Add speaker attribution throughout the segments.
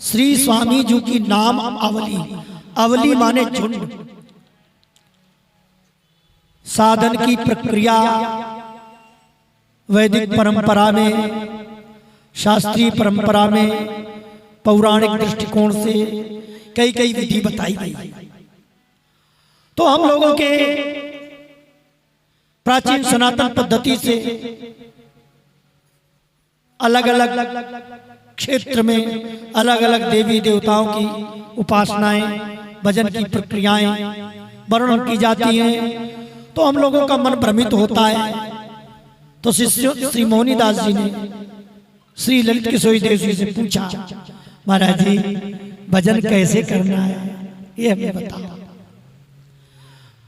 Speaker 1: श्री स्वामी जी की नाम अवली, अवली माने झुंड। साधन की प्रक्रिया वैदिक परंपरा में, शास्त्रीय परंपरा में, पौराणिक दृष्टिकोण से कई कई विधि बताई गई। तो हम लोगों के प्राचीन सनातन पद्धति से अलग अलग क्षेत्र में अलग अलग देवी देवताओं की उपासनाएं, भजन की प्रक्रियाएं वर्णन की जाती हैं। तो हम लोगों का मन भ्रमित होता है। तो शिष्य श्री मोहनीदास जी ने श्री ललित किशोरी देव जी से पूछा, महाराज जी भजन कैसे करना है ये हमें बताओ।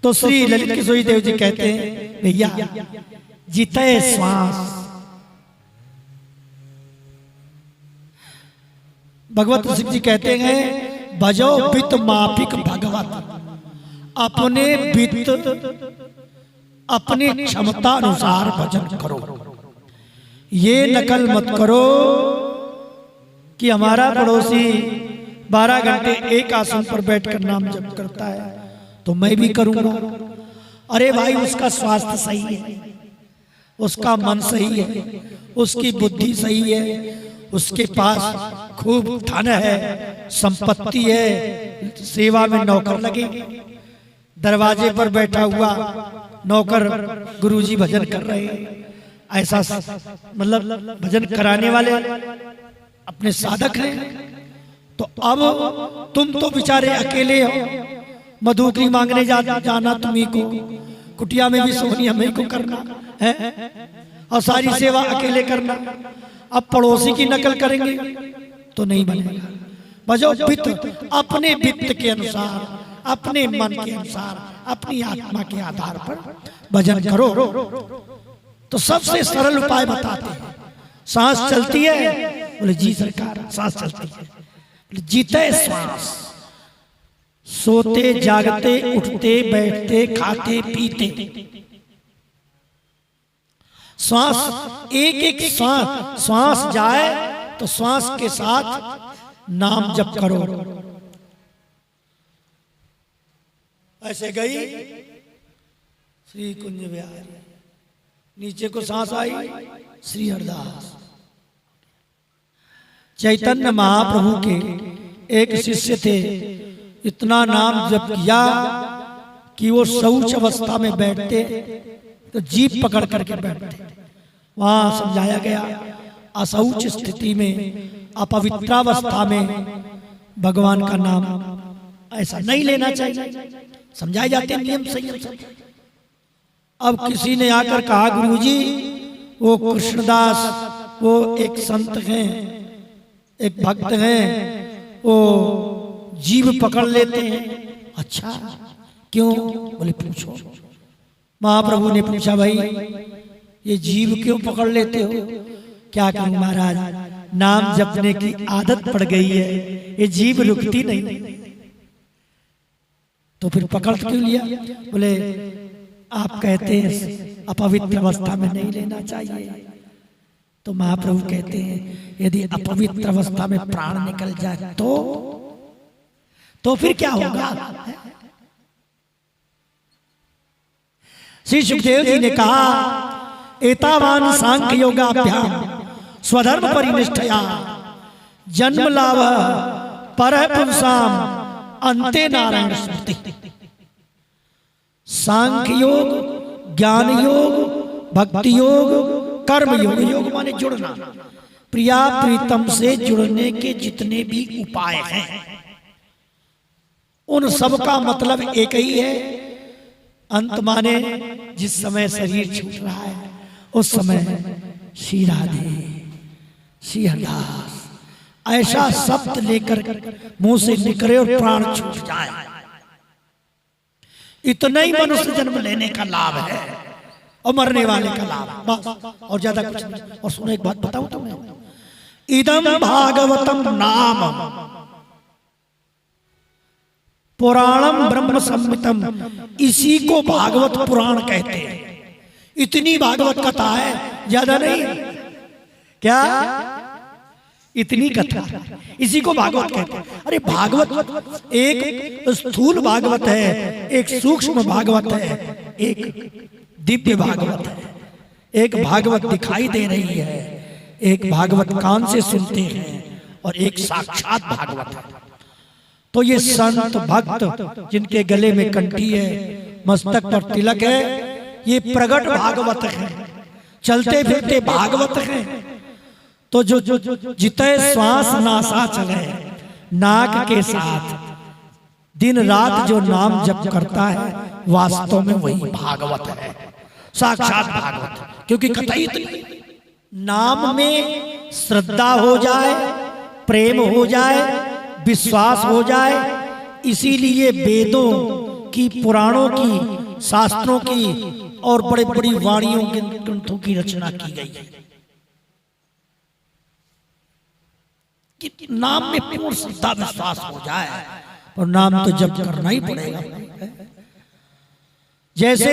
Speaker 1: तो श्री ललित किशोरी देव जी कहते हैं, भैया जिते श्वास, भगवत सिंह जी कहते हैं, भजो वित्त माफिक भगवत, अपने वित्त अपनी क्षमता अनुसार भजन करो। ये नकल मत करो कि हमारा पड़ोसी 12 घंटे एक आसन पर बैठकर नाम जप करता है तो मैं भी करूंगा। अरे भाई उसका स्वास्थ्य सही है, उसका मन सही है, उसकी बुद्धि सही है, उसके पास खूब धन है, संपत्ति है, सेवा में नौकर लगे, दरवाजे पर बैठा हुआ नौकर गुरुजी भजन कर रहे हैं, ऐसा मतलब भजन कराने वाले अपने साधक हैं। तो अब तुम तो बेचारे अकेले हो, मधुकरी मांगने जाना तुम्ही को, कुटिया में भी सोनी हमें को करना है और सारी सेवा अकेले करना। अब पड़ोसी की नकल करेंगे तो नहीं बनेगा। भजो वित्त, अपने वित्त के अनुसार, अपने मन के अनुसार, अपनी आत्मा के आधार पर भजन करो। तो सबसे सरल उपाय बताते हैं। सांस चलती है? बोले जी सरकार सांस चलती है। बोले जीते श्वास, सोते जागते उठते बैठते खाते पीते, श्वास एक एक श्वास जाए तो श्वास के साथ नाम जप करो। ऐसे गई श्री कुंज बिहारी, नीचे को सांस आई श्री हरदास। चैतन्य महाप्रभु के एक शिष्य थे, इतना नाम जप किया कि वो शौच अवस्था में बैठते तो जीभ पकड़ करके बैठते। वहां समझाया गया अशौच स्थिति में, अपवित्रावस्था में भगवान का नाम ऐसा नहीं लेना चाहिए। समझाए जाते नियम संयम सब। अब किसी ने आकर कहा गुरुजी वो कृष्णदास वो एक संत हैं, एक भक्त हैं, वो जीभ पकड़ लेते हैं। अच्छा क्यों? बोले पूछो। महाप्रभु ने पूछा भाई ये जीभ क्यों पकड़ लेते हो? क्या करूं महाराज, नाम जपने की आदत पड़ गई है, ये जीभ रुकती नहीं। तो फिर पकड़ क्यों लिया? बोले आप कहते हैं अपवित्र अवस्था में नहीं लेना चाहिए। तो महाप्रभु कहते हैं यदि अपवित्र अवस्था में प्राण निकल जाए तो फिर क्या होगा? श्री सुखदेव जी ने कहा एतावान सांख्य योगाभ्याम स्वधर्म परिनिष्ठया जन्म लाभ परः पुंसाम अंते नारायण स्मृति। सांख्य योग, ज्ञान योग, भक्ति योग, कर्म योग, योग माने जुड़ना, प्रिया प्रीतम से जुड़ने के जितने भी उपाय हैं उन सब का मतलब एक ही है। अंत माने जिस समय शरीर छूट रहा है उस समय श्री राधे, श्री हरदास ऐसा शब्द लेकर मुंह से निकले और प्राण छूट जाए, इतना ही मनुष्य जन्म लेने का लाभ है और मरने वाले का लाभ, बस और ज्यादा कुछ नहीं। और सुनो एक बात बताऊं तुम्हें, इदम भागवतम नाम पुराणम ब्रह्म संहितम, इसी को भागवत पुराण कहते हैं। इतनी भागवत कथा है, ज्यादा नहीं। क्या इतनी कथा, इसी को भागवत कहते हैं। अरे भागवत एक स्थूल भागवत है, एक सूक्ष्म भागवत है, एक दिव्य भागवत है। एक भागवत दिखाई दे रही है, एक भागवत कान से सुनते हैं, और एक साक्षात भागवत है। तो ये संत भक्त जिनके गले में कंठी है, मस्तक पर तिलक है, ये प्रगट भागवत है, चलते फिरते भागवत है। तो जो जितने श्वास नासा चले नाक के साथ, दिन रात जो नाम जप करता है, वास्तव में वही भागवत है, साक्षात भागवत। क्योंकि कथाई नाम में श्रद्धा हो जाए, प्रेम हो जाए, विश्वास हो जाए, इसीलिए वेदों की, पुराणों की, शास्त्रों की और बड़े बड़ी वाणियों के ग्रंथों की रचना की गई है कि नाम में पूर्ण श्रद्धा विश्वास हो जाए, और नाम तो जब करना ही पड़ेगा। जैसे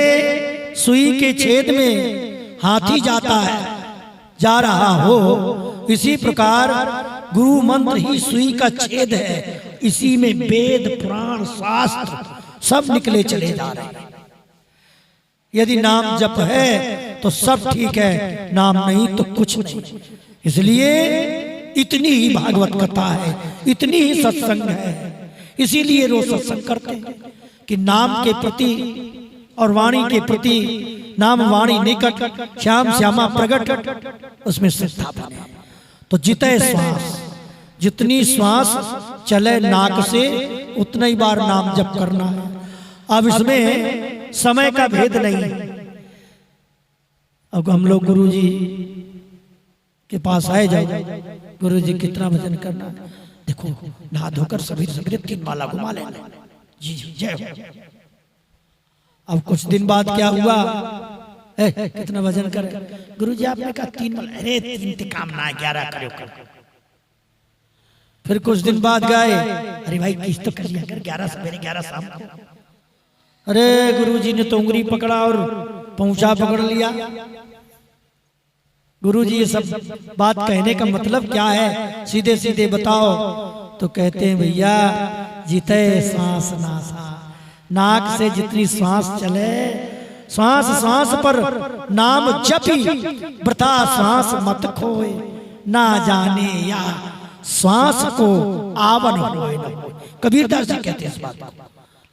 Speaker 1: सुई के छेद में हाथी जाता है, जा रहा हो, इसी प्रकार गुरु मंत्र ही सुई का छेद है, इसी में वेद पुराण शास्त्र सब निकले चले जा रहे हैं। यदि नाम जप है तो सब ठीक है, नाम नहीं तो कुछ नहीं। इसलिए इतनी ही भागवत कथा है, इतनी ही सत्संग है, इसीलिए रोज सत्संग करते हैं कि नाम के प्रति और वाणी के प्रति, नाम वाणी निकट, श्याम श्यामा प्रगट, उसमें श्रद्धा बने। तो जितने श्वास, जितनी श्वास चले नाक से, उतना ही बार नाम जप करना है। अब इसमें समय का भेद नहीं। अब हम लोग गुरु जी के पास आए जाओ, गुरु जी कितना भजन करना, देखो नहा धोकर सभी सवेरे 3 माला घुमा लेना, जी जय। अब कुछ दिन बाद क्या हुआ, कितना वजन कर, गुरु जी आपने कहा 3 माला, अरे 3 काम ना 11 करो। फिर कुछ दिन बाद गए, अरे भाई किस तो कर लिया कर, 11 सवेरे 11 शाम को। अरे गुरु जी ने तो उंगली पकड़ा और पहुंचा पकड़ लिया। गुरु जी ये सब बात कहने का मतलब क्या है, सीधे सीधे बताओ। तो कहते हैं भैया, जिते सांस नासा, नाक से जितनी सांस चले, सांस सांस पर नाम जपी, वृथा सांस मत खोए, ना जाने या सांस को आवन होए न होए। कबीरदास जी कहते हैं इस बात को।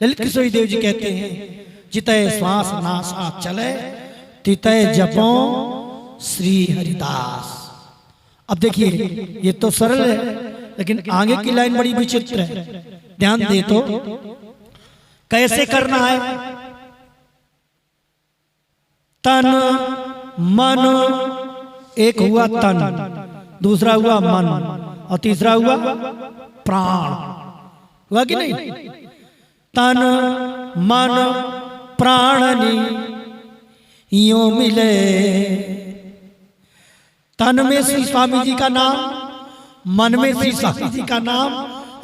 Speaker 1: ललित किशोरी देव जी कहते हैं, जिते श्वास नासा चले, तिते जपो श्री हरिदास। अब देखिए ये तो सरल है, लेकिन आगे की लाइन बड़ी विचित्र है, ध्यान दे तो। कैसे करना है, तन मन, एक हुआ तन, दूसरा हुआ मन, और तीसरा हुआ प्राण। हुआ कि नहीं? तन मन प्राणनी यूं मिले। तन में श्री स्वामी जी का नाम, मन में श्री स्वामी जी का नाम,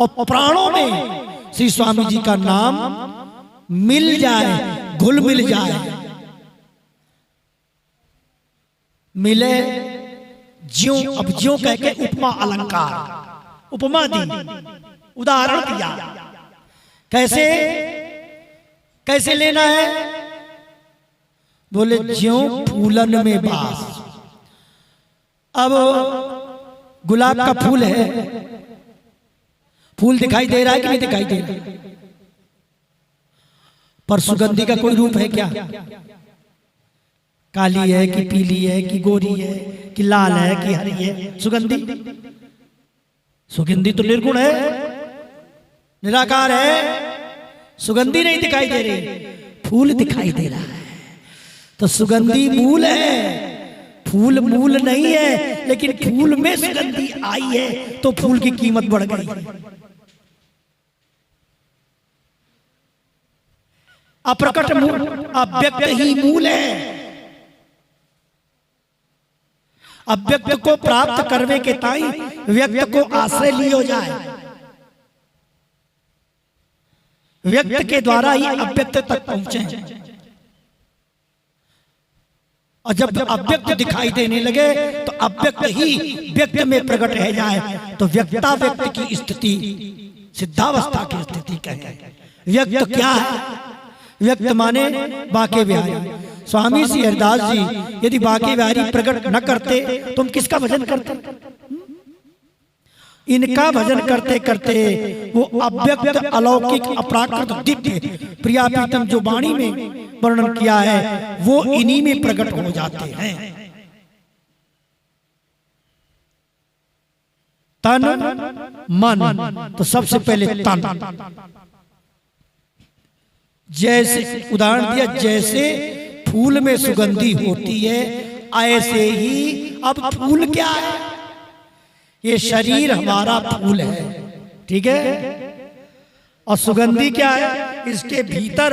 Speaker 1: और प्राणों में श्री स्वामी जी का नाम मिल जाए, घुल मिल जाए। मिले ज्यों, अब ज्यों कह के उपमा अलंकार, उपमा दी, उदाहरण दिया। कैसे कैसे लेना है? बोले ज्यों फूलन में बास। अब गुलाब का फूल है, फूल दिखाई दे रहा है कि नहीं दिखाई दे रहा? पर सुगंधी का कोई रूप है क्या? काली है कि पीली है कि गोरी है कि लाल है कि हरी है? सुगंधी, सुगंधी तो निर्गुण है, निराकार है, सुगंधी नहीं दिखाई दे रही, फूल दिखाई दे रहा है। तो सुगंधी मूल है, फूल मूल नहीं है, लेकिन फूल में सुगंधी आई है तो फूल की कीमत बढ़ गई। अप्रकट मूल, अव्यक्त ही मूल है। अव्यक्त को प्राप्त करने के ताई व्यक्त को आश्रय लियो जाए। व्यक्त के द्वारा ही अव्यक्त तक पहुंचे। और जब अव्यक्त दिखाई देने लगे तो अव्यक्त ही व्यक्त में प्रकट रह जाए तो व्यक्ता व्यक्त की स्थिति सिद्धावस्था की स्थिति कहें। व्यक्त क्या है? व्यक्त माने बांके बिहारी। स्वामी श्री हरिदास जी यदि बांके बिहारी प्रकट न करते तो हम किसका भजन करते? इनका भजन करते करते वो अव्यक्त अलौकिक अपराकृत दिव्य प्रिया प्रीतम जो वाणी में वर्णन किया है वो इन्हीं में प्रकट हो जाते हैं। तन मन, तो सबसे पहले तन। जैसे उदाहरण दिया, जैसे फूल में सुगंधी होती है ऐसे ही, अब फूल क्या है? ये शरीर हमारा फूल है, ठीक है, और सुगंधी क्या है? इसके भीतर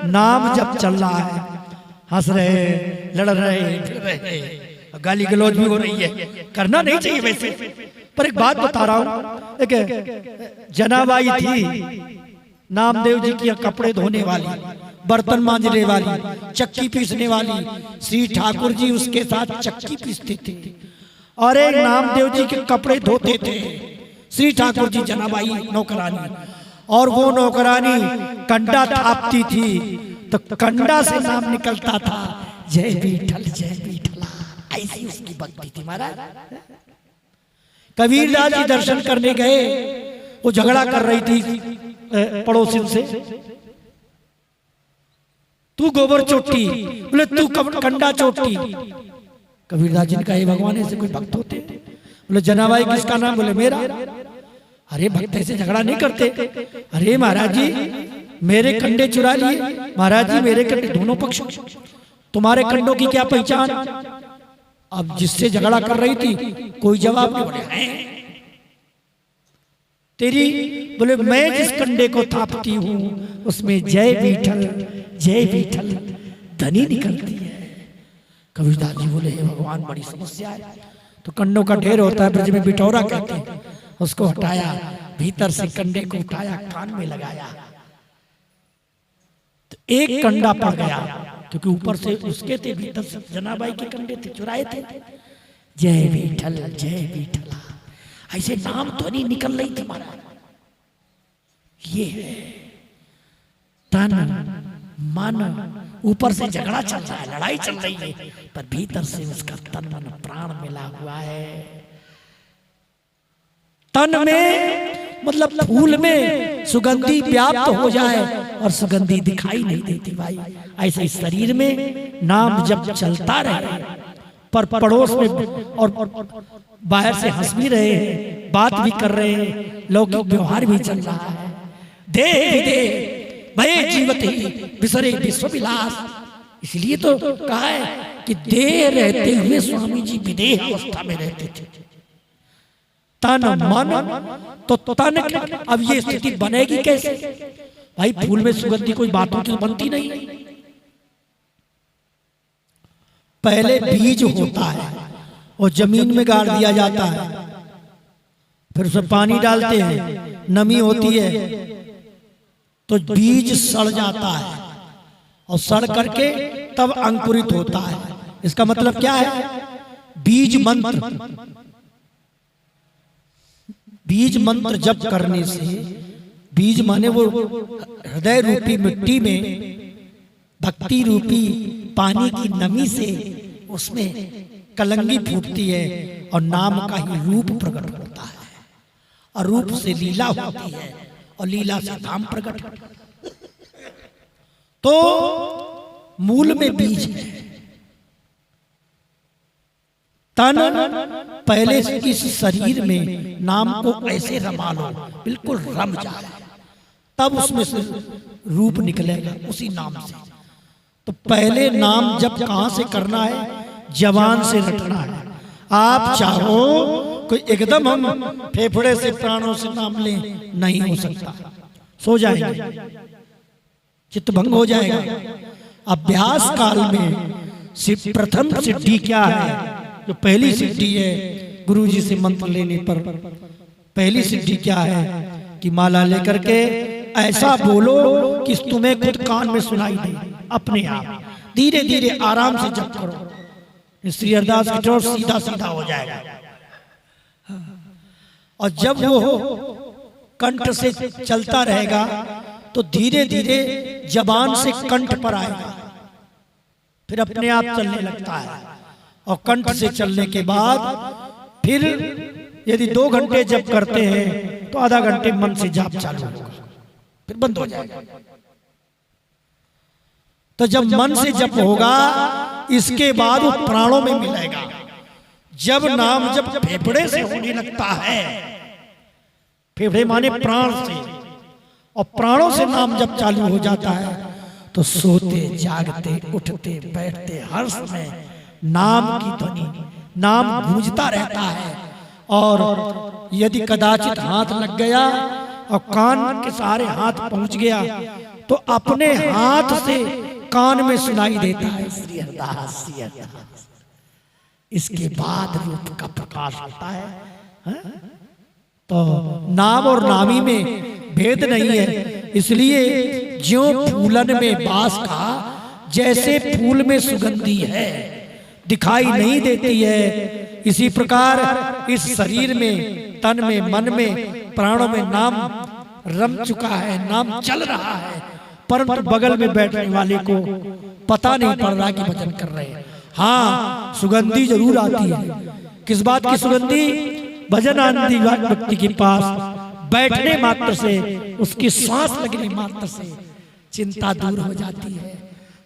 Speaker 1: नाम जब चल रहा है, हंस रहे, लड़ रहे, फिर रहे, गाली गलौज भी हो रही है, करना नहीं चाहिए वैसे, पर एक बात बता रहा हूं। एक जनाबाई थी नामदेव जी की कपड़े धोने वाली, बर्तन मांजने वाली, चक्की पीसने वाली। श्री ठाकुर जी उसके साथ चक्की पीसते थे और एक नामदेव जी के कपड़े धोते थे। श्री ठाकुर जी जनाबाई नौकरानी, और वो नौकरानी कंडा थापती थी तो कंडा से नाम निकलता था जय बीठल जय बीठला, ऐसी उसकी भक्ति थी महाराज। कबीरदास जी दर्शन करने गए, वो झगड़ा कर रही थी पड़ोसियों से, तू गोबर चोटी, बोले तू कंडा चोटी। कबीरदास जी ने कहा भगवान ऐसे कोई भक्त होते? बोले जनाबाई किसका नाम? बोले मेरा। अरे भक्त ऐसे झगड़ा नहीं करते। अरे महाराज जी मेरे कंडे चुरा लिए, महाराज जी मेरे कंडे, दोनों पक्ष, तुम्हारे कंडों की क्या पहचान? अब जिससे झगड़ा कर रही थी कोई जवाब नहीं। बोले तेरी, बोले मैं जिस कंडे को थापती हूं उसमें जय बीठल धनी निकलती है। कबीरदास जी बोले हे भगवान बड़ी समस्या है। तो कंडों का ढेर होता है, ब्रज में बिटौरा कहते हैं, उसको हटाया, भीतर से कंडे को उठाया, कान में लगाया, तो एक कंडा पड़ गया, क्योंकि ऊपर से उसके थे, भीतर से जनाबाई के कंडे थे, चुराए थे। जय बीठला, ऐसे नाम ध्वनि निकल रही थी महाराज। ये है तन मन, ऊपर से झगड़ा चल रहा है, लड़ाई चल रही है, पर भीतर से उसका तन मन प्राण मिला हुआ है। तन में मतलब फूल में सुगंधी व्याप्त हो जाए और सुगंधी दिखाई नहीं देती भाई, ऐसे शरीर में नाम जब चलता रहे, पर पड़ोस में और बाहर से हंस भी रहे हैं, बात भी कर रहे हैं, लौकिक व्यवहार भी चल रहा है। दे भय जीवत ही विसरे विश्व विलास, इसलिए तो कहा है कि देह रहते हुए स्वामी जी विदेह अवस्था में रहते थे। तन मन, तो तन, अब ये स्थिति बनेगी कैसे भाई? फूल में सुगंधी कोई बातों की बनती नहीं। पहले बीज होता है और जमीन में गाड़ दिया जाता है, फिर उसमें पानी डालते हैं, नमी होती है तो बीज सड़ जाता है और सड़ करके तब अंकुरित होता है। इसका मतलब क्या है? बीज मंत्र, बीज मंत्र जप करने से, बीज माने वो हृदय रूपी मिट्टी में भक्ति रूपी पानी की नमी से उसमें कलंगी फूटती है और नाम का ही रूप प्रकट होता है, और रूप से लीला होती है और लीला से धाम प्रकट। तो मूल में बीज है। तन पहले इस शरीर में नाम को ऐसे रमा लो, बिल्कुल रम जाए, तब उसमें से रूप निकलेगा उसी नाम से। तो पहले नाम जब कहां से करना है? जबान से रटना है। आप चाहो कोई एकदम हम फेफड़े से प्राणों से नाम लें, नहीं हो सकता, सो जाएंगे, चित्त भंग हो जाएगा। अभ्यास काल में प्रथम सिद्धि क्या है? जो पहली सिद्धि है गुरु जी से मंत्र लेने पर, पहली सिद्धि क्या है कि माला लेकर के ऐसा बोलो कि तुम्हें खुद कान में सुनाई दे, अपने आप धीरे धीरे आराम से जप करो। श्री हरिदास की ठोर सीधा सीधा हो जाएगा। और जब वो कंठ से चलता रहेगा तो धीरे धीरे जबान से कंठ पर आएगा, फिर अपने आप चलने लगता है। और कंठ से चलने के बाद फिर यदि 2 घंटे जप करते हैं तो आधा घंटे मन से जाप चालू होगा, फिर बंद हो जाएगा। तो जब मन से जप होगा इसके बाद वो प्राणों में मिलेगा। जब नाम जब फेफड़े से होने लगता है, फेफड़े माने प्राण से, और प्राणों से नाम जब चालू हो जाता है तो सोते जागते उठते बैठते हर समय नाम की ध्वनि, नाम गूंजता रहता है। और यदि कदाचित हाथ लग गया और कान के सहारे हाथ पहुंच गया तो अपने हाथ से कान में सुनाई देता है श्री हरिदास श्री हरिदास। इसके बाद रूप का प्रकाश होता है, तो नाम और नामी में भेद नहीं है। इसलिए ज्यों फूलन में बास का, जैसे फूल में सुगंधी है दिखाई नहीं देती है, इसी प्रकार इस शरीर में, तन में, मन में, प्राणों में नाम रम चुका है, नाम चल रहा है, परंतु बगल में बैठने वाले को पता नहीं पड़ रहा कि भजन कर रहे हैं। हाँ, सुगंधी जरूर आती है। किस बात की सुगंधी? भजन आनंदी व्यक्ति के पास बैठने मात्र से, उसकी सांस लगने मात्र से चिंता दूर हो जाती है,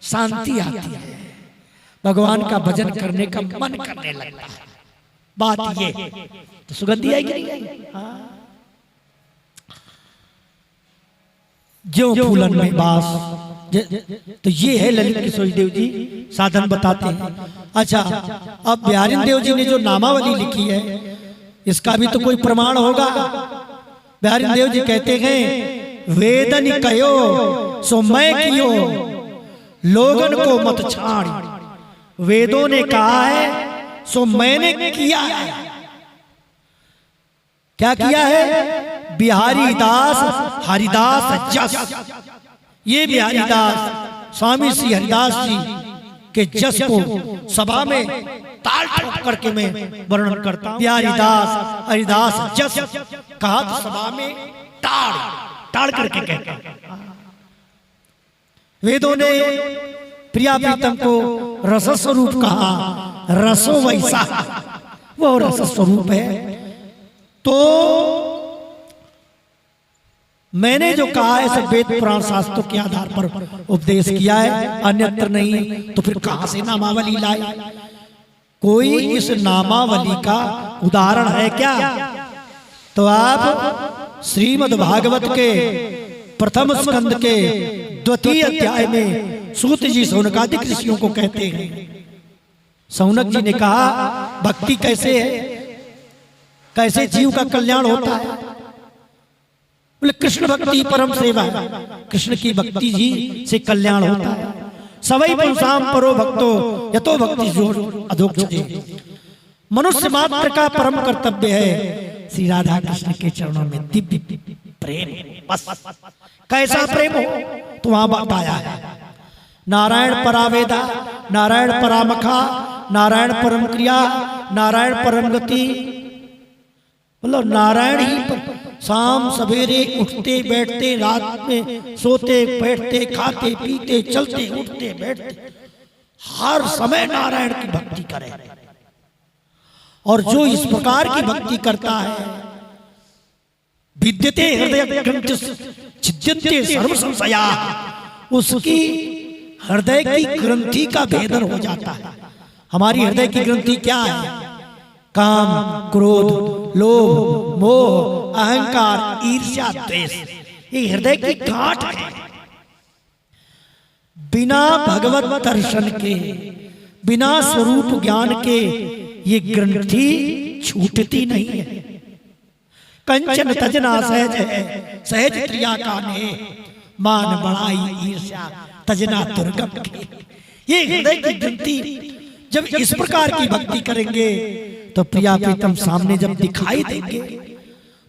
Speaker 1: शांति आती है, भगवान का भजन करने का मन करने लगता है। बात ये तो सुगंधी आएगी नहीं? हाँ। ज्यों फूलन में बास, तो ये है ललित किशोर देव जी साधन बताते हैं। अच्छा, अब बिहारी देव जी ने जो नामावली लिखी है इसका भी तो कोई प्रमाण होगा। बिहारी देव जी कहते हैं, वेदन कयो सो मैं कियो, लोगन को मत छाड़। वेदों ने कहा है सो मैंने किया है। क्या किया है? बिहारी दास हरिदास जस। ये बिहारी दास स्वामी श्री हरिदास जी के जस को सभा में ताल ठोक करके मैं वर्णन करता हूं। बिहारी दास हरिदास जस कहा तो सभा में ताड़ ताड़ करके कहता। वेदों ने प्रिया प्रीतम को रस स्वरूप कहा, रसो वैसा वो रस स्वरूप है। तो मैंने जो कहा है सब वेद पुराण शास्त्रों के आधार पर उपदेश किया है, अन्यत्र नहीं। तो फिर कहां से नामावली लाए? कोई इस नामावली का उदाहरण है क्या? तो आप श्रीमद् भागवत के प्रथम स्कंद के 2वें अध्याय में सूत जी सौनकादिक ऋषियों को कहते हैं। सौनक जी ने कहा भक्ति कैसे है, कैसे जीव का कल्याण होता है? बोले कृष्ण भक्ति परम सेवा है, कृष्ण की भक्ति जी से कल्याण होता है। सवै पुंसाम परो भक्तो यतो भक्ति जोर अधोक्षजे। मनुष्य मात्र का परम कर्तव्य है श्री राधा कृष्ण के चरणों में दिव्य प्रेम। बस कैसा प्रेम हो तो वहां बात आया है। नारायण परावेदा, नारायण परामखा, नारायण परम क्रिया, नारायण परम गति। मतलब नारायण ही पर शाम सवेरे उठते बैठते, रात में सोते बैठते, खाते पीते, चलते उठते बैठते, हर समय नारायण की भक्ति करें। और जो इस प्रकार की भक्ति करता है, विद्यते हृदय ग्रंथि छिद्यन्ते सर्व संशया, उसकी हृदय की ग्रंथि का भेदन हो जाता है। हमारी हृदय की ग्रंथि क्या है? काम, क्रोध, लोभ, मोह, अहंकार, ईर्ष्या, द्वेष, ये हृदय की गांठ है। बिना भगवत दर्शन के, बिना स्वरूप ज्ञान के ये ग्रंथि छूटती नहीं है। कंचन तजना सहज है, सहज प्रिया का ने, मान बढ़ाई ईर्ष्या तजना दुर्गम के। ये हृदय की ग्रंथि जब इस प्रकार की भक्ति करेंगे तो प्रिया प्रीतम सामने जब दिखाई देंगे,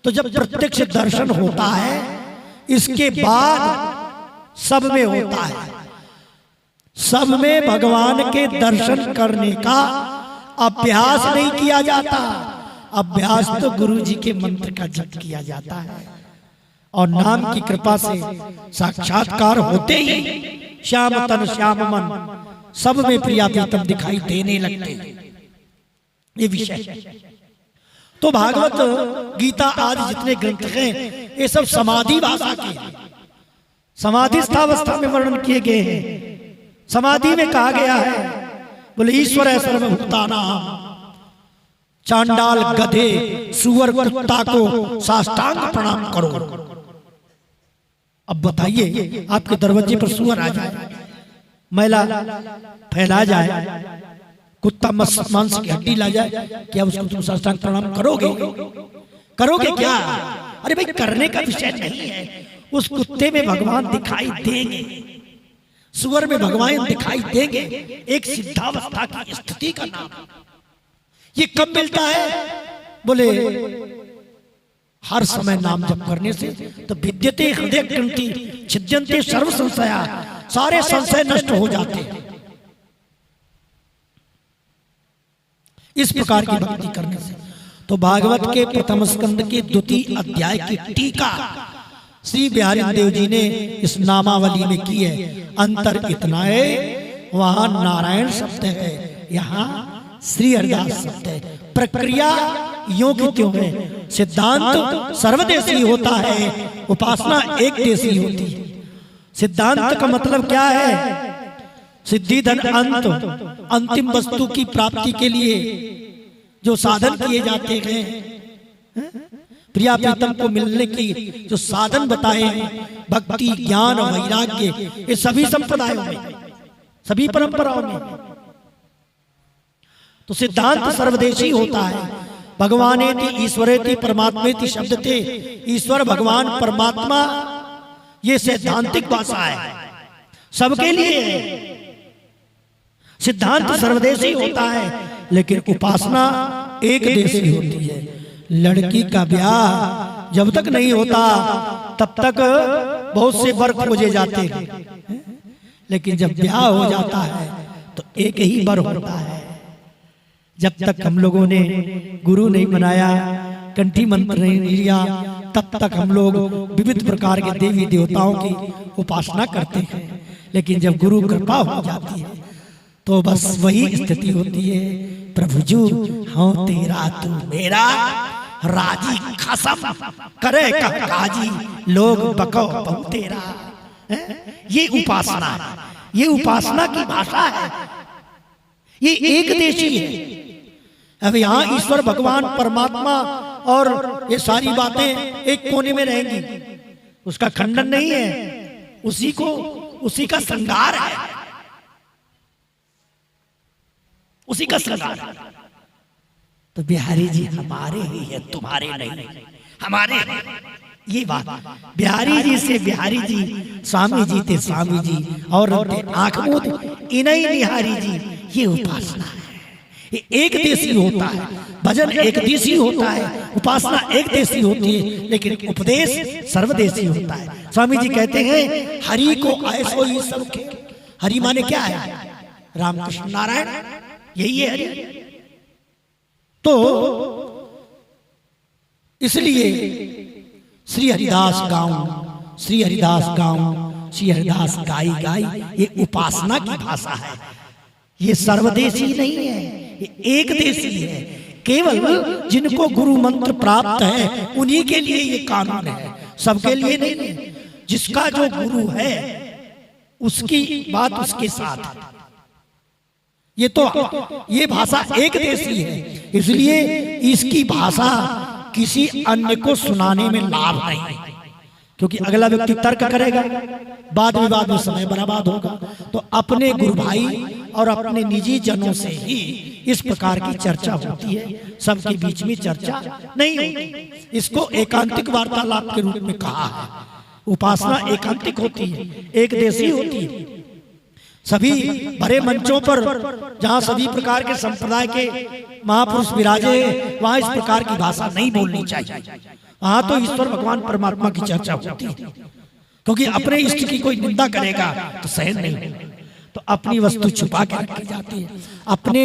Speaker 1: तो जब प्रत्यक्ष दर्शन होता है, इसके बाद सब में होता है। सब में भगवान के दर्शन करने का अभ्यास नहीं किया जाता, अभ्यास तो गुरु जी के मंत्र का जप किया जाता है और नाम की कृपा से साक्षात्कार होते ही श्याम तन श्याम मन सब में प्रिया प्रीतम दिखाई देने लगते। ये विषय तो भागवत गीता आदि जितने ग्रंथ हैं ये सब समाधि भाषा के, समाधिस्थावस्था में वर्णन किए गए हैं। समाधि में कहा गया है, बोले ईश्वर है सर्वभूतानां, चांडाल गधे सुअर कुत्ता को साष्टांग प्रणाम करो। अब बताइए, आपके दरवाजे पर सुअर आ जाए, मैला फैला जाए, कुत्ता मांस की हड्डी ला जाए, क्या उसको तुम साष्टांग प्रणाम करोगे? करोगे क्या? अरे भाई करने का विषय नहीं है। उस कुत्ते में भगवान दिखाई देंगे, सुअर में भगवान दिखाई देंगे, एक सिद्धावस्था की स्थिति का नाम। ये कब मिलता है? बोले हर समय नाम जप करने से। तो विद्यते हृदय ग्रंथि छिद्यन्ते सर्व संशया, सारे संशय नष्ट हो जाते हैं इस प्रकार की भक्ति करने से। तो भागवत के प्रथम स्कंद के द्वितीय अध्याय की टीका श्री बिहारी देव जी ने इस नामावली में की है। अंतर इतना है, वहां नारायण शब्द है, यहाँ श्री हरिदास शब्द है। प्रक्रिया यों की त्यों है। सिद्धांत सर्वदेशी होता है, उपासना एक देशी होती है। सिद्धांत का मतलब क्या है? सिद्धि धन अंत, अंतिम वस्तु की प्राप्ति के लिए जो साधन किए जाते हैं, प्रिया प्रीतम को मिलने की जो साधन बताए हैं, भक्ति ज्ञान वैराग्य, ये सभी संप्रदायों में, सभी परंपराओं में। तो सिद्धांत सर्वदेशी होता है। भगवानेति ईश्वरेति परमात्मेति शब्द थे, ईश्वर भगवान परमात्मा, ये सैद्धांतिक भाषा है, सबके लिए है। सिद्धांत सर्वदेशी होता है, लेकिन उपासना एक देशी होती है। लड़की का ब्याह जब तक नहीं होता तब तक बहुत से वर खोजे जाते हैं, लेकिन जब ब्याह हो जाता है तो एक ही वर होता है। जब तक हम लोगों ने गुरु नहीं बनाया, कंठी मंत्र नहीं लिया, तब तक हम लोग विविध प्रकार के देवी देवताओं की उपासना करते हैं। लेकिन जब गुरु कृपा हो जाती है तो बस वही स्थिति होती है, प्रभु जू हाँ तेरा तू मेरा, राजी खसम करे का काजी, लोग बको बहु तेरा। ये उपासना है, ये उपासना की भाषा है, ये एक देशी है। अब यहाँ ईश्वर भगवान परमात्मा और ये सारी बातें एक कोने में रहेंगी, उसका खंडन नहीं है, उसी को उसी का श्रृंगार है, उसी का श्रृंगार है। तो बिहारी जी हमारे ही है, तुम्हारे नहीं, हमारे हैं। ये बात बिहारी जी से बिहारी जी, स्वामी जी थे स्वामी जी, और आंख मूंद इन्हीं निहारी जी। ये उपासना है, ये एक देशी होता है। भजन एक देशी होता है, उपासना एक देशी होती है, लेकिन उपदेश सर्वदेशी होता है। स्वामी जी कहते हैं हरि को ऐसो ही सबके। हरि माने क्या है? रामकृष्ण नारायण, यही है हरि। तो इसलिए श्री हरिदास गाऊं, श्री हरिदास गाऊं, श्री हरिदास गाई गाई, ये उपासना की भाषा है। ये सर्वदेशी नहीं है, ये एक देशी है। केवल जिनको गुरु मंत्र प्राप्त है उन्हीं के लिए ये कानून है, सबके लिए नहीं है। जिसका जो गुरु है उसकी बात उसके साथ है। ये तो ये भाषा एक देशी है, इसलिए इसकी भाषा किसी अन्य को सुनाने में लाभ नहीं है, क्योंकि अगला व्यक्ति तर्क करेगा, वाद विवाद में समय बर्बाद होगा। तो अपने गुरु भाई और अपने निजी जनों से ही इस प्रकार की चर्चा होती है, सबके बीच में चर्चा नहीं होती। इसको एकांतिक वार्तालाप के रूप में कहा है। उपासना एकांतिक होती है, एक देशी होती है। सभी बड़े मंचों पर जहां सभी प्रकार के संप्रदाय के महापुरुष विराजे, वहां इस प्रकार की भाषा नहीं बोलनी चाहिए। वहां तो ईश्वर भगवान परमात्मा की चर्चा होती है, क्योंकि अपने इष्ट की कोई निंदा करेगा तो सहन नहीं, तो अपनी वस्तु छुपा के रखी जाती है। अपने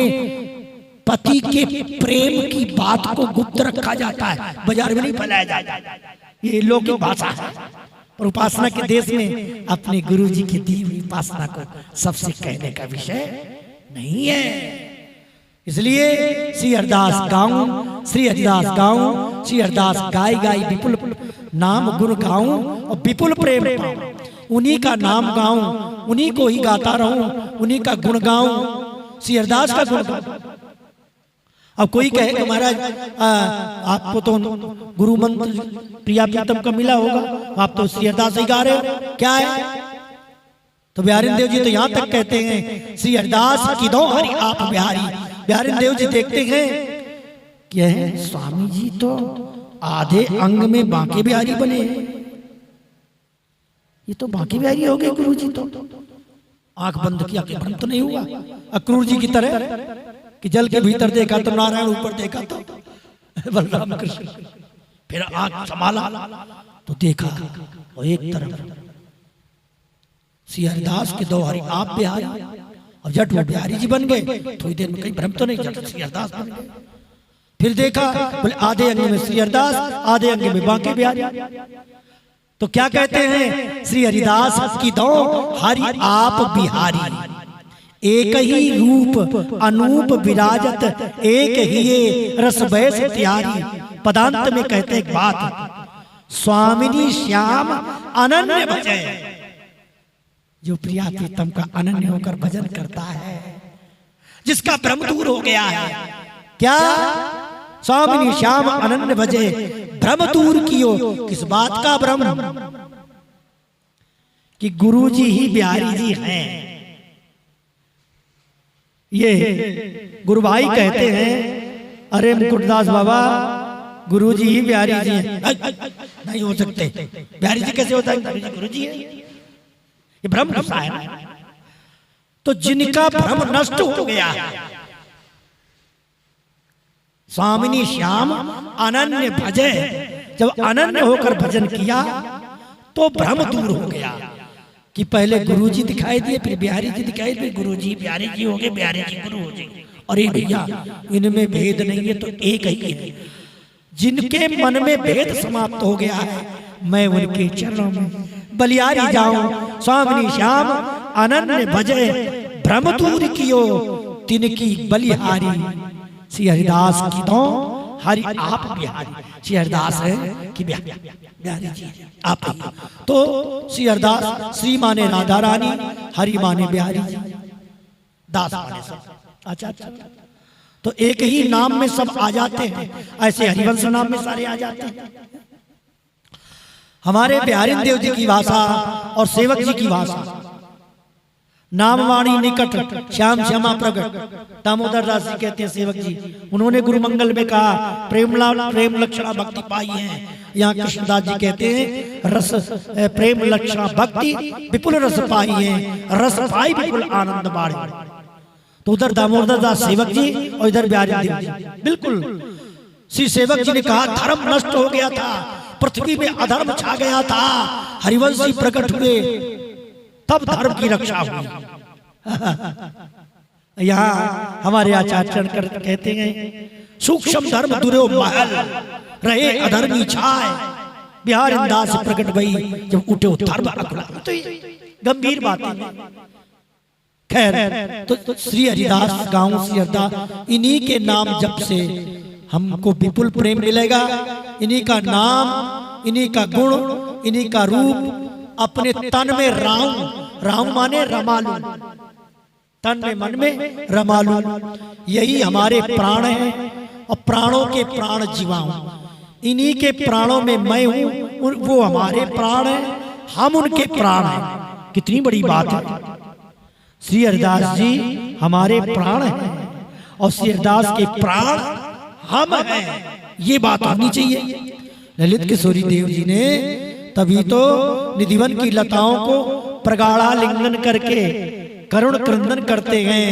Speaker 1: पति के प्रेम की बात को गुप्त रखा जाता है, बाजार में नहीं फैलाया जाता। ये लौकिक भाषा है, और उपासना के देश में अपने गुरु जी की दी हुई उपासना को सबसे कहने का विषय नहीं है। इसलिए श्री हरिदास गाऊं, श्री हरिदास गाऊं, श्री हरिदास गाई गाई विपुल नाम गुण गाऊं और विपुल प्रेम पाऊं। उन्हीं का नाम गाऊं, उन्हीं को ही गाता रहूं, उन्हीं का गुण गाऊं, श्री हरिदास का गुण गाऊं। अब कोई कहे कि महाराज आपको तो गुरु मंत्र प्रिया प्रीतम का मिला होगा, आप तो श्री हरिदास ही गा रहे हो, क्या है? तो बिहारी देव जी तो यहाँ तक कहते हैं, श्री हरिदास की दो हरि आप बिहारी। बिहारी देव जी देखते हैं क्या है, स्वामी जी तो आधे अंग में बांके बिहारी बने, ये तो बांके बिहारी हो गए गुरु जी। तो आंख बंद किया कि भ्रम तो नहीं हुआ? अक्रूर जी की तरह कि जल के भीतर देखा तो नारायण, ऊपर देखा तो बलराम कृष्ण, फिर आंख संभाला तो देखा और एक तरफ श्री हरिदास के दो हरि आप बिहारी, और जट वो बिहारी जी बन गए। थोड़ी देर में कहीं भ्रम तो नहीं, जट श्री हरिदास बन गए। फिर देखा बोले आधे अंग में श्री हरिदास, आधे अंग में बांके बिहारी। तो क्या कहते हैं, श्री हरिदास की दो हरि आप बिहारी, एक ही रूप अनूप विराजत, एक ही ये रस भैस त्यारी। पदांत में कहते एक बात, स्वामिनी श्याम अनन्य भजे, जो प्रिया प्रीतम का अनन्य होकर भजन करता है, जिसका भ्रम दूर हो गया है। क्या? स्वामिनी श्याम अनन्य भजे, भ्रम दूर कियो। किस बात का भ्रम? कि गुरु जी ही बिहारी जी हैं। ये गुरु भाई कहते हैं, अरे मुकुटदास बाबा गुरु जी ही बिहारी जी हैं। नहीं हो सकते, बिहारी जी कैसे होता है? गुरु जी है। ये भ्रम घुसा है। तो जिनका भ्रम नष्ट हो गया, स्वामिनी श्याम अनन्य भजे, जब अनन्य होकर भजन किया तो भ्रम दूर हो गया कि पहले गुरु जी दिखाई दिए, फिर बिहारी जी दिखाई दिए, गुरु जी बिहारी जी हो गए, बिहारी जी गुरु हो गए। अरे भैया इनमें भेद नहीं है, तो एक ही है। जिनके मन में भेद समाप्त हो गया है, मैं उनके चरणों में बलियारी जाऊं। स्वामिनी श्याम अनन्य भजे, भ्रम दूर कियो तिनकी बलिहारी। श्री हरिदास की दो हरि आप बिहारी। श्री हरिदास है कि बिहारी जी आप। तो श्री हरिदास, श्री माने राधा रानी, हरि माने बिहारी जी, दास माने सब। अच्छा, तो एक ही नाम में सब आ जाते हैं। ऐसे हरिवंश नाम में सारे आ जाते हैं। हमारे बिहारी देव जी की भाषा और सेवक जी की भाषा, नामवाणी निकट श्याम श्यामा प्रगट। दामोदर दास जी कहते हैं सेवक जी, उन्होंने गुरु मंगल में कहा प्रेम लक्षणा भक्ति पाई है। यहाँ कृष्णदास जी कहते हैं रस प्रेम लक्षणा भक्ति विपुल रस पाई है, रस पाई विपुल आनंद बाढ़े। तो उधर दामोदर दास सेवक जी और इधर बिहारी देव जी। बिल्कुल श्री सेवक जी ने कहा धर्म नष्ट हो गया था, पृथ्वी में अधर्म छा गया था, हरिवंशी प्रकट हुए, तब धर्म की रक्षा हुई। यहाँ हमारे आचार्य कहते हैं सूक्ष्म धर्म दुर्यो महल, रहे अधर्मी छाए, बिहार दास प्रकट भई, जब उठे धर्म अकुला। तो गंभीर बात है। खैर, तो श्री हरिदास गाँव, श्री हरिदास, इन्हीं के नाम जप से हमको विपुल प्रेम मिलेगा। इन्हीं का नाम, इन्हीं का गुण, इन्हीं का रूप अपने तन में राम माने रमालू, तन में मन में रमालू। यही हमारे प्राण हैं और प्राणों के प्राण जीवाऊं। इन्हीं के प्राणों में मैं हूं, वो हमारे प्राण हैं, हम उनके प्राण हैं। कितनी बड़ी बात है। श्री हरिदास जी हमारे प्राण हैं और श्री हरिदास के प्राण हम हैं। ये बात होनी चाहिए। ललित किशोरी देव जी ने तभी तो निधिवन की लताओं को प्रगाढ़ा लिंगन करके करुण क्रंदन करते हैं।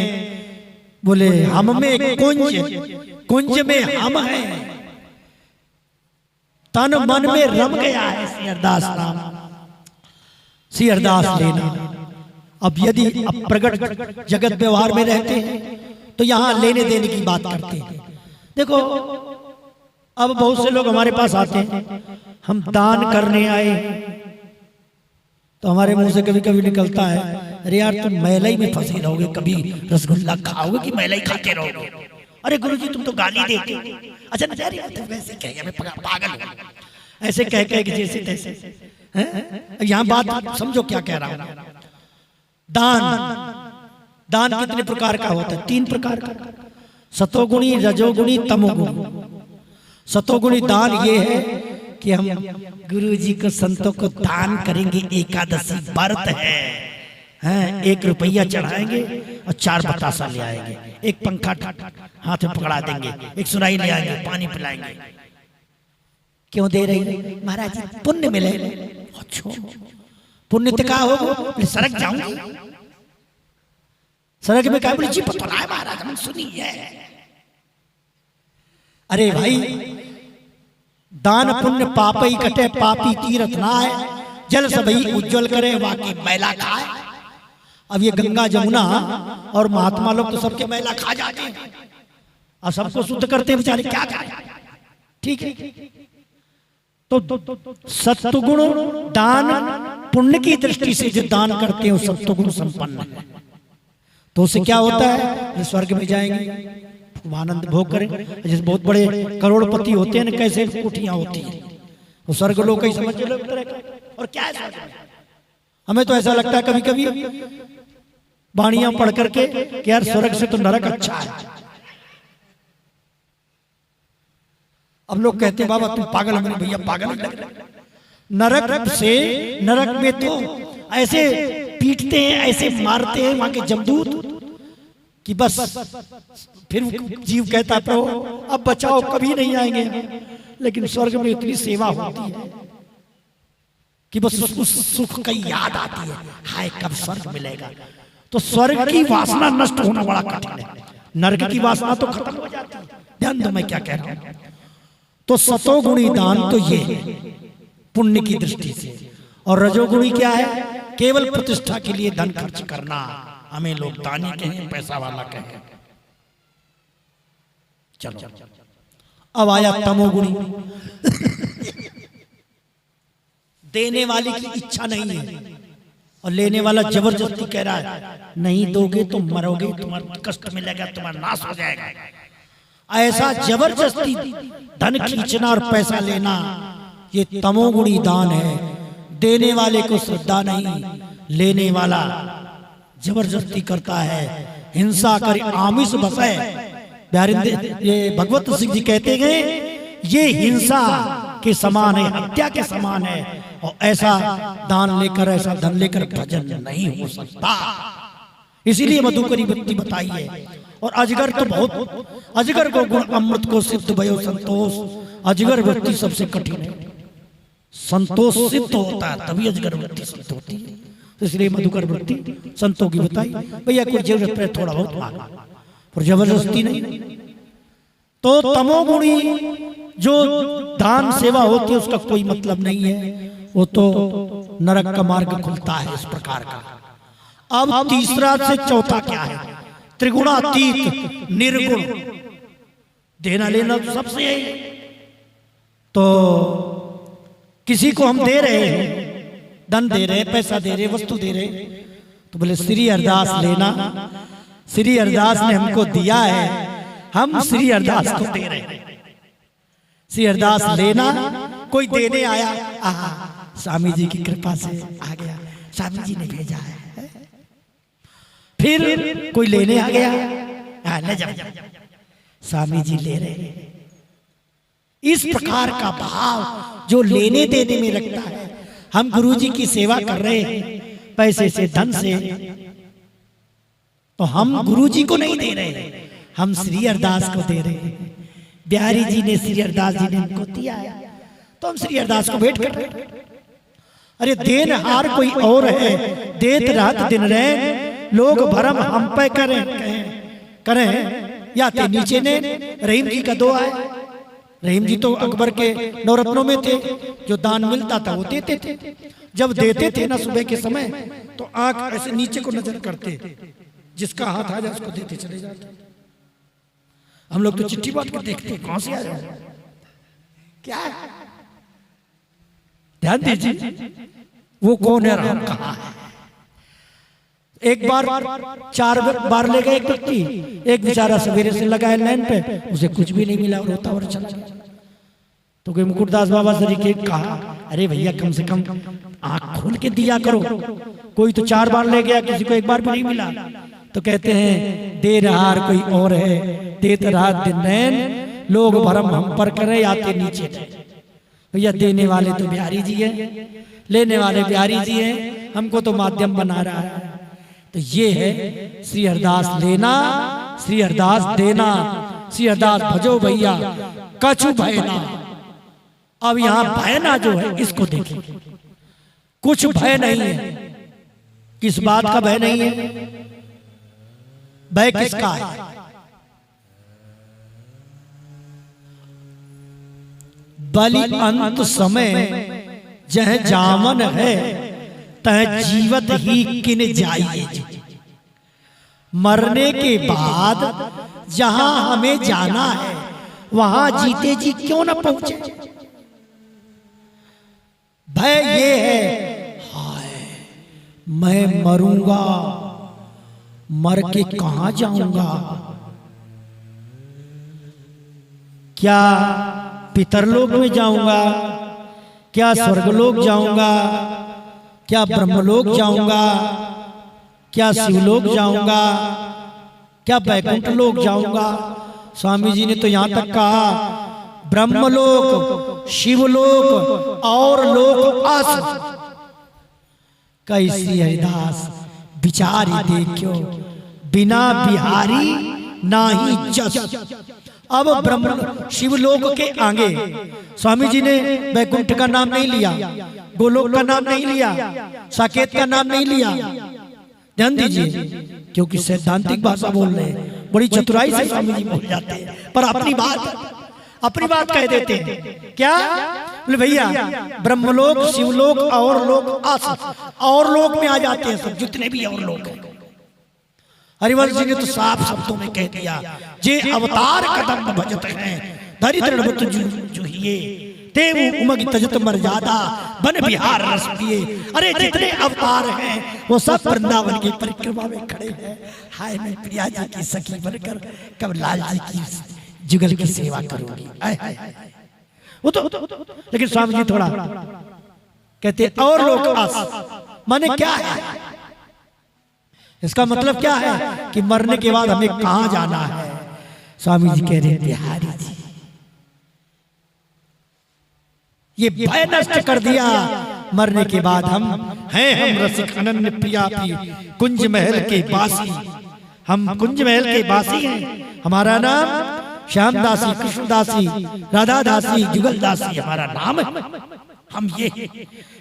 Speaker 1: बोले हम में कुंज में हम हैं, तन मन में रम गया है श्री हरिदास नाम। श्री हरिदास लेना। अब यदि प्रगट जगत व्यवहार में रहते हैं तो यहाँ लेने देने की बात करते हैं। देखो अब बहुत से लोग हमारे पास आते हैं, हम दान करने आए, तो हमारे मुंह से कभी कभी निकलता है, अरे यार तुम मलाई में फंसे रहोगे, कभी रसगुल्ला खाओगे कि मलाई खाते रहोगे। अरे गुरुजी तुम तो गाली देते हो। अच्छा नजर तुम वैसे कह, मैं पागल हूं, ऐसे कह कह के जैसे तैसे। यहाँ बात समझो क्या कह रहा हूं। दान, दान कितने प्रकार का होता है? 3 प्रकार का, सतोगुणी, रजोगुणी, तमोगुणी। सतोगुणी दान ये है कि हम गुरुजी को, संतों को दान करेंगे, एकादशी व्रत है, हैं 1 रुपया चढ़ाएंगे और 4 बतासा ले आएंगे, 1 पंखा हाथ में पकड़ा देंगे, 1 सुराही ले आएंगे, पानी पिलाएंगे। क्यों दे रही? महाराज जी पुण्य मिले। अच्छा पुण्य तो क्या होगा? सड़क जाऊंगी, सड़क में क्या बोली पता है महाराज, हम सुनी है। अरे भाई दान पुण्य पाप ही कटे, पापी तीर्थ ना है, जल सबही उज्जवल करे, वाकी मैला खाए। अब ये गंगा जमुना और महात्मा लोग तो सबके मैला खा जाते हैं और सबको शुद्ध करते हैं बेचारे, क्या करें? ठीक है, तो सत्वगुण दान पुण्य की दृष्टि से जो दान करते हैं वो सत्वगुण संपन्न है, तो उससे क्या होता है? स्वर्ग में जाएंगे, आनंद भोग करें। जैसे बहुत बड़े करोड़पति होते हैं ना, कैसे कुटियां होती है, वो स्वर्ग लोग कहीं समझ लो और क्या है स्वर्ग में? हमें तो ऐसा लगता है कभी कभी वाणियां पढ़ करके कि यार स्वर्ग से तो नरक अच्छा है। अब लोग कहते हैं बाबा तुम पागल, हमें भैया पागल लग रहे। नरक से, नरक में तो ऐसे पीटते हैं, ऐसे मारते हैं वहां के जमदूत कि बस फिर जीव कहता है प्रभु अब बचाओ, कभी नहीं आएंगे। लेकिन स्वर्ग में इतनी सेवा होती है कि बस उस सुख की याद आती है, हाय कब स्वर्ग मिलेगा। तो स्वर्ग की वासना नष्ट होना बड़ा कठिन है, नरक की वासना तो खत्म हो जाती है। ध्यान दो मैं क्या कह रहा हूं। तो सतोगुणी दान तो ये है पुण्य की दृष्टि से, और रजोगुणी क्या है? केवल प्रतिष्ठा के लिए धन खर्च करना। हमें लोग दानी कहें, पैसा वाला कहें। चलो अब आया तमोगुणी। देने वाले की इच्छा नहीं है और लेने वाला जबरदस्ती कह रहा है नहीं दोगे तो मरोगे, तुम्हारा कष्ट मिलेगा, तुम्हारा नाश हो जाएगा। ऐसा जबरदस्ती धन खींचना और पैसा लेना ये तमोगुणी दान है। देने वाले को श्रद्धा नहीं, लेने वाला जबरदस्ती करता है, हिंसा कर आमिष बसे। ये भगवत सिंह जी कहते गए ये हिंसा के समान है, हत्या के समान है, और ऐसा दान लेकर, ऐसा धन लेकर भजन नहीं हो सकता। इसीलिए मधुकरी वृत्ति बताई है। और अजगर तो बहुत, अजगर को गुण अमृत को सिद्ध भयो संतोष, अजगर वृत्ति सबसे कठिन है। संतोष सिद्ध होता है तभी अजगर वृत्ति सिद्ध होती है। तो इसलिए मधुकर वृत्ति संतों की बताई। भैया कोई जरूरत है थोड़ा बहुत मांगा, पर जबरदस्ती नहीं। तो तमोगुणी जो दान सेवा होती है उसका कोई मतलब नहीं है, वो तो नरक का मार्ग खुलता है इस प्रकार का। अब तीसरा से चौथा क्या है? त्रिगुणातीत निर्गुण। देना लेना तो सबसे है। तो किसी को हम दे रहे हैं, धन दे रहे, पैसा दे रहे, वस्तु दे रहे, तो बोले श्री अरदास लेना, श्री अरदास ने हमको दिया है, हम श्री अरदास को दे रहे हैं। श्री अरदास लेना, कोई देने आया, आहा स्वामी जी की कृपा से आ गया, स्वामी जी ने भेजा है। फिर कोई लेने आ गया, ले जाओ, स्वामी जी ले रहे। इस प्रकार का भाव जो लेने देने में रखता है, हम गुरु जी की सेवा कर रहे हैं पैसे से, धन से, तो हम गुरु जी को नहीं दे रहे, हम श्री अरदास को दे रहे हैं। बिहारी जी ने, श्री अरदास जी ने हमको दिया है, तो हम श्री अरदास को भेंट कर रहे हैं। अरे देनहार कोई और है, देत रात दिन रहे, लोग भरम हम पे करें या ते नीचे ने। रहीम जी का दुआ है। रहीम जी तो अकबर के नवरत्नों में थे, जो दान मिलता था वो देते थे। जब देते थे ना सुबह के समय, तो आंख ऐसे नीचे को नजर करते, जिसका हाथ आ जाए उसको देते चले जाते। हम लोग तो चिट्ठी बांट के देखते हैं, कौन से आ जाए क्या है? ध्यान दीजिए वो कौन है, राम कहाँ है। एक बार 4 बार ले गए एक व्यक्ति, एक बेचारा सवेरे से लगा है लाइन पे, उसे कुछ भी नहीं मिला, रोता और चला गया। तो कोई मुकुटदास बाबा सरी के कहा, अरे भैया कम से कम आंख खोल के दिया करो, कोई तो 4 बार ले गया, किसी को 1 बार भी नहीं मिला। तो कहते हैं दे रहा कोई और है, देत रहा दिन नैन, लोग भरम हम पर करे आते नीचे। भैया देने वाले तो बिहारी जी हैं, लेने वाले बिहारी जी हैं, हमको तो माध्यम बना रहा है। तो ये है श्री हरदास लेना, श्री हरदास देना, श्री हरदास भजो भैया कछु भयना। अब यहां भयना जो है इसको देखिए, कुछ भय नहीं है। किस बात का भय नहीं है? भय किसका है? बलि अंत समय जह जामन है, तह जीवत ही किन जाइए। मरने के बाद जहां हमें जाना है वहां जीते जी क्यों ना पहुंचे। भय ये है, हाय मैं मरूंगा, मर के कहां जाऊंगा, क्या पितरलोक में जाऊंगा, क्या स्वर्गलोक जाऊंगा, क्या ब्रह्मलोक जाऊंगा, क्या शिवलोक जाऊंगा, क्या बैकुंठ लोक जाऊंगा। स्वामी जी ने तो यहां तक कहा ब्रह्मलोक, शिवलोक और लोक आस। कैसी हरिदास विचारी देखो, बिना बिहारी नाही जस। अब ब्रह्म शिवलोक के आगे स्वामी जी ने बैकुंठ का नाम नहीं लिया, गोलोक का नाम नहीं लिया, साकेत का नाम नहीं लिया। ध्यान दीजिए, क्योंकि सैद्धांतिक भाषा बोल रहे हैं, बड़ी चतुराई से स्वामी जी बोल जाते हैं, पर अपनी बात कह देते हैं। क्या बोले भैया ब्रह्मलोक, शिवलोक और लोक आस, और लोक में आ जाते हैं सब जितने भी और लोग हैं। हरिवंश जी ने तो साफ शब्दों में कह दिया, जे अवतार कदम भजत हैं दरिद्र बत जुहिए, तेवु उमग तजत मर्यादा बन बिहार रस पिए। अरे जितने अवतार हैं वो सब वृंदावन की परिक्रमा में खड़े हैं। हाय मैं प्रिया जी की सखी बनकर कब लाल जी की जुगल की सेवा करूंगी। वो तो लेकिन स्वामी जी थोड़ा कहते और लोग आस, माने क्या है इसका मतलब क्या है कि मरने के बाद हमें कहां जाना है। स्वामी जी कह रहे बिहारी जी ये भय नष्ट कर दिया। मरने के बाद हम रसिक अनन्य प्रिया कुंज महल के बासी, हम कुंज महल के बासी हैं। हमारा नाम श्याम दासी, कृष्ण दासी, राधा दासी, जुगल दासी हमारा नाम है। हम ये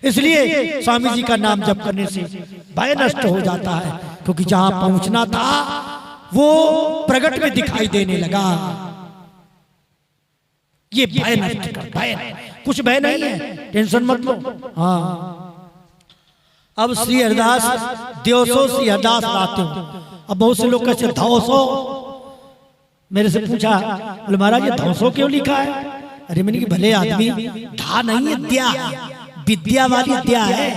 Speaker 1: इसलिए स्वामी जी का नाम जप करने से भय नष्ट हो जाता है, क्योंकि जहां पहुंचना था वो प्रगट में दिखाई देने लगा। ये भय नष्ट कर, भय कुछ भय नहीं है, टेंशन मत लो। हाँ अब श्री हरदास देवसो श्री हरदास लाते हो। अब बहुत से लोग कहते धौसो, मेरे से पूछा बोले महाराज ये धौसो क्यों लिखा है। अरे मैंने कि भले आदमी, धा नहीं है द्या, विद्या वाली द्या है।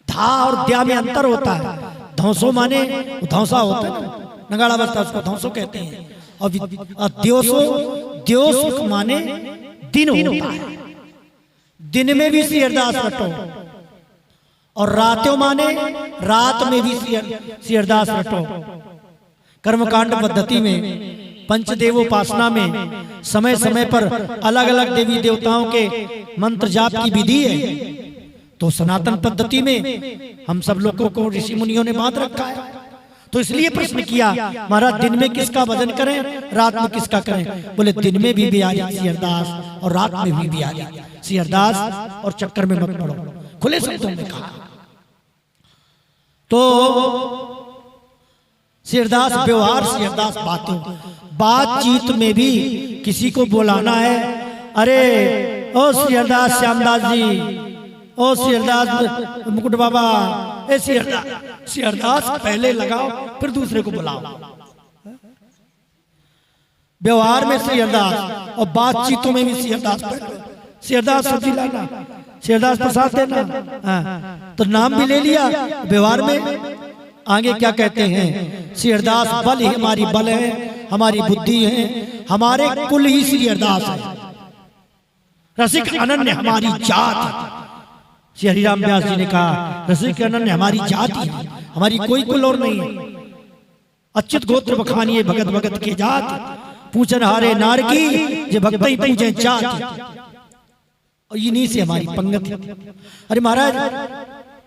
Speaker 1: धा और द्या में अंतर होता है। धौसो माने धौसा होता है ना, नगाड़ा बजता उसको धौसो कहते हैं। और द्योसो, द्योस माने दिन होता है। दिन में भी श्री हरदास रटो, और रात्यों माने रात में भी श्री हरदास रटो। कर्मकांड पद्धति में पंचदेवोपासना में समय समय पर अलग अलग देवी देवताओं के मंत्र जाप की विधि है। तो सनातन पद्धति में हम सब लोगों को ऋषि मुनियों ने बांध रखा है। तो इसलिए प्रश्न किया महाराज दिन में किसका भजन करें, रात में किसका करें। बोले दिन में भी बिहारी श्री हरदास और रात में भी बिहारी श्री हरदास, और चक्कर में मत पड़ो, खुले शब्दों में कहा। तो श्री हरदास व्यवहार, श्री हरदास बातों, बातचीत में भी किसी को बुलाना है, अरे ओ श्री हरदास श्यामदास जी, ओ श्री हरदास मुकुट बाबा, ए श्री हरदास पहले लगाओ फिर दूसरे को बुलाओ। व्यवहार में श्री हरदास और बातचीतों में भी श्री हरदास। श्री हरदास सब्जी लाना, श्री हरदास प्रसाद देना, हाँ, तो नाम भी ले लिया। व्यवहार में आगे क्या कहते हैं, श्री हरदास बल ही हमारी बल है, हमारी बुद्धि है, हमारे कुल ही श्री हरदास है। रसिक अनन्य हमारी जात, श्री हरिराम व्यास जी ने कहा रसिक अनन्य हमारी जाति है, हमारी कोई कुल और नहीं है। अच्युत गोत्र बखानिए भगत भगत के जात, पूछन हारे नार की जे भक्त ही पूछे जात। और इन्हीं से हमारी पंगत है। अरे महाराज,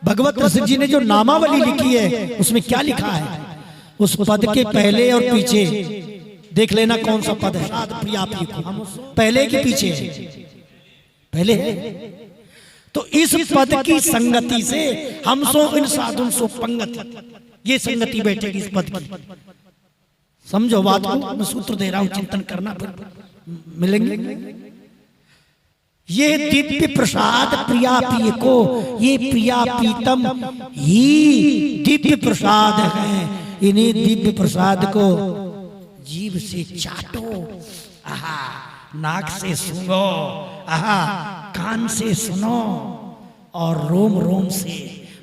Speaker 1: भगवत रसिक जी ने जो नामावली लिखी है उसमें क्या लिखा है, उस पद के पहले और पीछे देख लेना कौन सा पद है। प्रिया पहले के पीछे है, पहले है। तो इस पद की संगति से हम सो इन साधुन सो पंगत, ये संगति बैठेगी इस पद की। समझो बात को, मैं सूत्र दे रहा हूं, चिंतन करना मिलेंगे। ये दिव्य प्रसाद प्रिया पी को, ये प्रिया पीतम ही दिव्य प्रसाद है। इन्हीं दिव्य प्रसाद को जीभ से चाटो, आहा, नाक से सूंघो, आहा, कान से सुनो, और रोम रोम से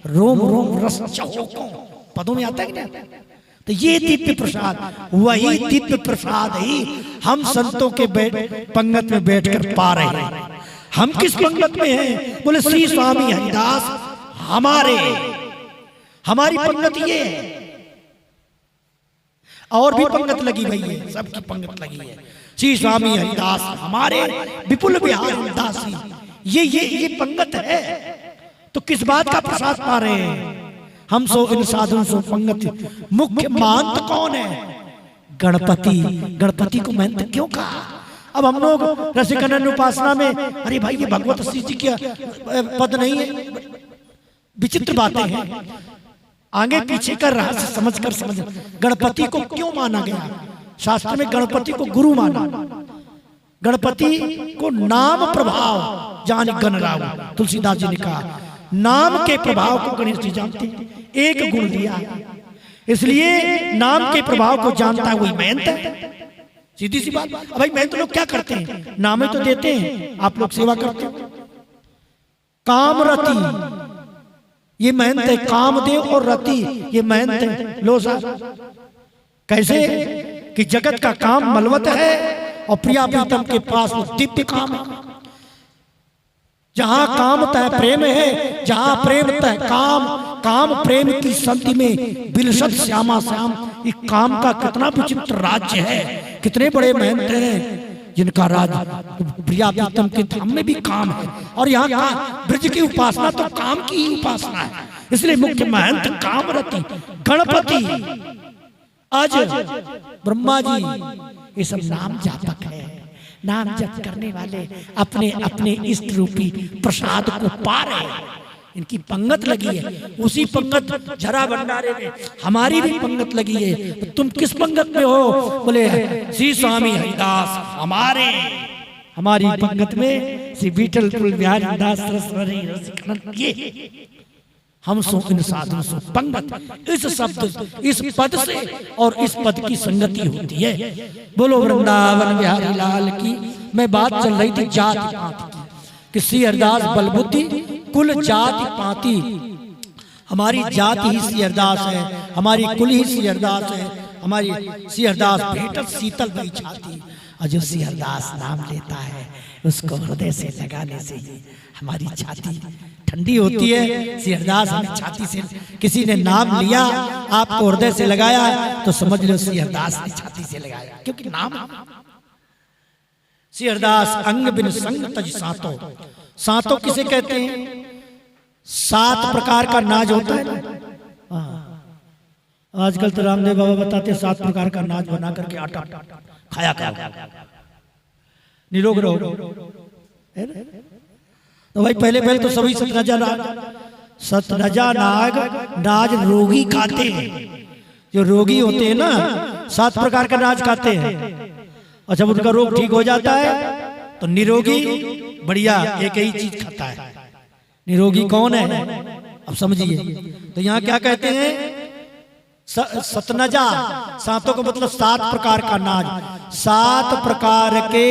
Speaker 1: रोम रोम रस चौको। पदों में आता है क्या? तो ये दिव्य प्रसाद, वही दिव्य प्रसाद ही हम संतों के पंगत में बैठकर पा रहे हैं। हम किस पंगत में हैं? बोले श्री स्वामी हरिदास हमारे, हमारी पंगत ये है। और भी पंगत लगी हुई है, सबकी पंगत लगी है। श्री स्वामी हरिदास हमारे विपुल बिहार दासी, ये पंगत है। तो किस बात का प्रसाद पा रहे हैं हम? सो इन साधुन सो पंगत। मुख्य महंत कौन है? गणपति। गणपति को महंत क्यों कहा? अब हम लोग रसिकानंद उपासना में, अरे भाई ये भगवत श्री जी का पद नहीं है, विचित्र बातें हैं। आगे पीछे का रहस्य समझकर समझ। गणपति को क्यों माना गया? शास्त्र में गणपति को गुरु माना। गणपति को नाम प्रभाव जान गणराव, तुलसीदास जी ने कहा नाम के प्रभाव को गणेश जी जानते, एक गुण दिया, इसलिए नाम के प्रभाव को जानता वही महंत है। सीधी सी बात। अब भाई महंत लोग क्या करते हैं? नाम तो देते हैं, आप लोग सेवा करते हो। कामरति ये महंत है, कामदेव और रति ये महंत है। लो साहब, कैसे कि जगत का काम मलवत है और प्रिया प्रीतम के पास वो दिव्य काम है। जहां काम तय प्रेम है, जहां प्रेम तय काम, काम प्रेम की संति में बिलसत श्यामा श्याम। ये काम का कितना विचित्र राज्य है, कितने बड़े महंत हैं जिनका राज प्रिया प्रीतम के धाम में भी काम है। और यहाँ का ब्रज की उपासना तो काम की ही उपासना है, इसलिए मुख्य महंत कामरति गणपति। आज ब्रह्मा जी ये सब नाम जापक है, नाम जप करने वाले अपने अपने इष्ट रूपी प्रसाद को पा रहे हैं। इनकी पंगत लगी है, उसी पंगत झरा भंडारे में हमारी भी पंगत लगी है। तो तुम किस पंगत में हो? बोले श्री स्वामी हरिदास हमारे, हमारी पंगत में श्री बीठल बिहारी दास सरस्वती रसिकानंद ये। हम सो इन साधु सो पंगत। इस शब्द, इस पद से और इस पद की संगति होती है। बोलो वृंदावन बिहारी लाल की। मैं बात चल रही थी जाति पाति की, कि श्री हरिदास बलबुद्धि कुल जाति पाति। हमारी जाति ही श्री हरिदास है, हमारी कुल ही श्री हरिदास है। हमारी श्री हरिदास भेटत शीतल भई छाती। और जो श्री हरिदास नाम लेता है उसको हृदय से लगाने से ही हमारी छाती ठंडी होती है। श्री हरिदास हमें छाती से, किसी ने नाम लिया आपको हृदय से लगाया तो समझ लो श्री हरिदास ने छाती से लगाया, क्योंकि नाम। श्री हरिदास अंग बिन संग तज सातो। सातो किसे कहते हैं? 7 प्रकार का नाज होता है ना। आजकल तो रामदेव बाबा बताते 7 प्रकार का नाज बना करके आटा खाया खाया निरोग रहो। तो भाई पहले तो सभी सतरजा नाग नाज रोगी खाते हैं। जो रोगी होते हैं ना 7 प्रकार का नाज खाते हैं, और जब उनका रोग ठीक हो जाता है तो निरोगी बढ़िया एक ही चीज खाता है। निरोगी कौन है? अब समझिए। तो यहाँ क्या कहते हैं? सतनजा, सातों का मतलब 7 प्रकार का नाज, 7 प्रकार के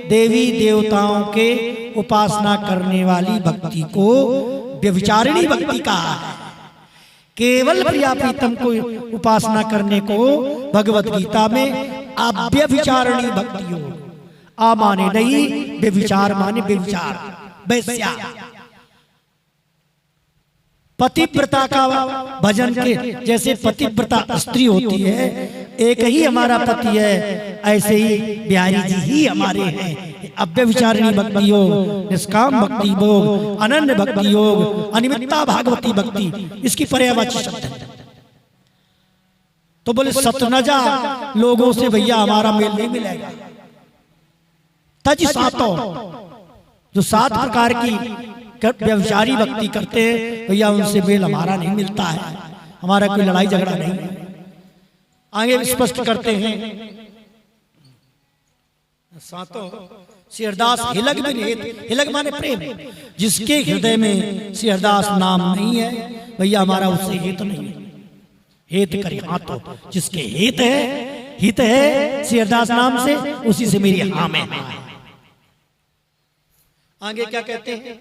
Speaker 1: देवी देवताओं के उपासना करने वाली भक्ति को व्यभिचारिणी भक्ति कहा है। केवल प्रिया प्रीतम को उपासना करने को भगवत गीता में अव्यभिचारिणी भक्ति हो। आ माने नहीं, व्यभिचार माने व्यभिचार, वैश्या। पतिव्रता का भजन के जैसे पतिव्रता स्त्री होती है, एक ही हमारा पति है, ऐसे ही बिहारी जी ही हमारे हैं। अव्यभिचारिणी भक्ति योग, निष्काम भक्ति योग, अनन्य भक्ति योग, अनिमित्ता भागवती भक्ति, इसकी पर्यायवाची शब्द है। तो बोले सतनजा लोगों से भैया हमारा मेल नहीं मिलेगा। तज सातों, जो 7 प्रकार की व्यभिचारी भक्ति करते हैं भैया, उनसे मेल हमारा नहीं मिलता है, हमारा कोई लड़ाई झगड़ा नहीं है। आगे स्पष्ट करते हैं सातों। श्री हरिदास हिलक बिन हेत, हिलक माने प्रेम, जिसके हृदय में श्री हरिदास नाम नहीं है भैया हमारा उससे हेत नहीं है। हेत करे हाथों, जिसके हेत है, हित है श्री हरिदास नाम से, उसी से मेरी हाँ में हाँ है। आगे क्या कहते हैं?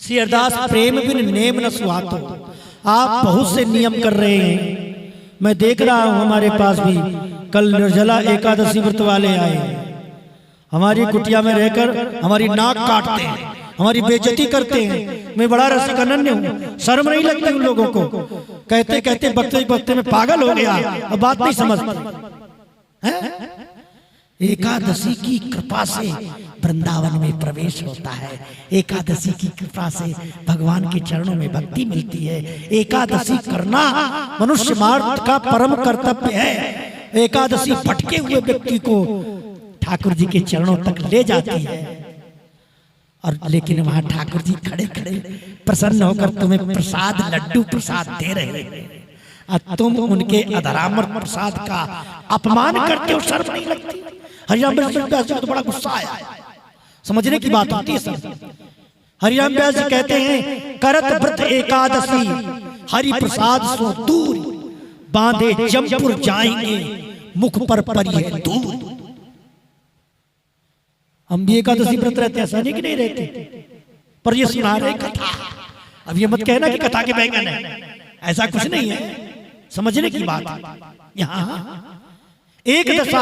Speaker 1: श्री हरिदास प्रेम बिन नेम न सुहातो। आप बहुत से नियम कर रहे हैं, मैं देख रहा हूं हमारे पास भी कल निर्जला एकादशी व्रत वाले आए, हमारी कुटिया में रहकर हमारी नाक काटते हैं, हमारी बेइज्जती करते हैं। मैं बड़ा रसिक अनन्य हूँ, शर्म नहीं लगती उन लोगों को। कहते कहते बकते बकते में पागल हो गया, अब बात नहीं समझते। एकादशी की कृपा से वृंदावन में प्रवेश होता है, एकादशी की कृपा से भगवान के चरणों में भक्ति मिलती है। एकादशी करना मनुष्य मार्ग का परम कर्तव्य है। एकादशी भटके हुए व्यक्ति को ठाकुर जी के चरणों तक ले जाती है। और लेकिन वहां ठाकुर जी खड़े खड़े प्रसन्न होकर तुम्हें प्रसाद, लड्डू प्रसाद दे रहे हैं, और तुम उनके अधरामर प्रसाद का अपमान करते हो, शर्म नहीं लगती? हरिराम व्यास जी को तो बड़ा गुस्सा आया, समझने की बात होती है सर। हरिराम व्यास जी कहते हैं, करत व्रत एकादशी हरि प्रसाद सो दूर, बांधे जमपुर जाएंगे मुख पर परिये दूर। हम भी एकादशी व्रत रहते हैं, ऐसा नहीं कि नहीं रहते, पर ये सुना रहे कथा। अब ये मत कहना कि कथा के बैंगन है, ऐसा कुछ नहीं है, समझने की बात। यहाँ एक दशा,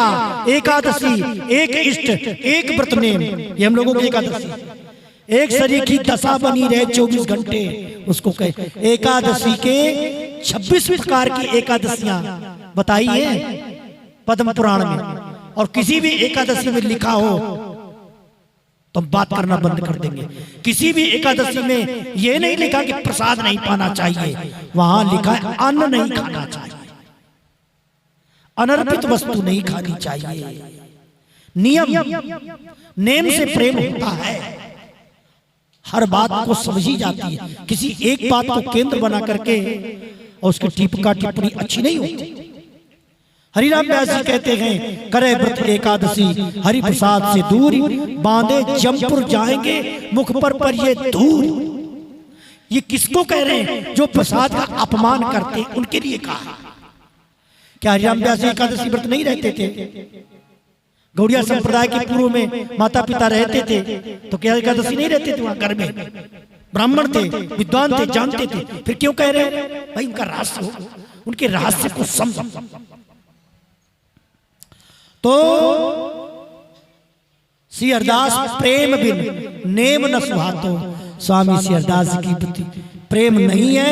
Speaker 1: एकादशी, एक इष्ट, एक व्रत नेम, ये हम लोगों की एकादशी। एक शरीर की दशा बनी रहे 24 घंटे, उसको कहे एकादशी के 26 प्रकार की एकादशियां बताई है पद्म पुराण में। और किसी भी एकादशी में लिखा हो तो हम बात करना बंद कर देंगे। किसी भी एकादशी में ये नहीं लिखा कि प्रसाद नहीं पाना चाहिए, वहां लिखा है अन्न नहीं खाना चाहिए, अनर्पित वस्तु नहीं खानी चाहिए। नियम नेम से प्रेम होता है, हर बात को समझी जाती है। किसी एक बात को केंद्र बना करके और उसकी टीका टिप्पणी अच्छी नहीं होती। हरिराम व्यास जी कहते हैं, करे व्रत एकादशी हरि प्रसाद से दूर, बांधे जमपुर जाएंगे मुख पर ये दूर। ये किसको कह रहे हैं? जो प्रसाद का अपमान करते, उनके लिए कहा। क्या हरिराम व्यास जी एकादशी व्रत नहीं रहते थे? गौड़िया संप्रदाय के पूर्व में माता पिता रहते थे, तो क्या एकादशी नहीं रहते थे? वहां घर में ब्राह्मण थे, विद्वान थे, जानते थे, फिर क्यों कह रहे हैं? भाई उनका रहस्य हो, उनके रहस्य को समझो। तो श्री हरिदास प्रेम बिन नेम न सुहातो। स्वामी श्री हरिदास की प्रति प्रेम नहीं है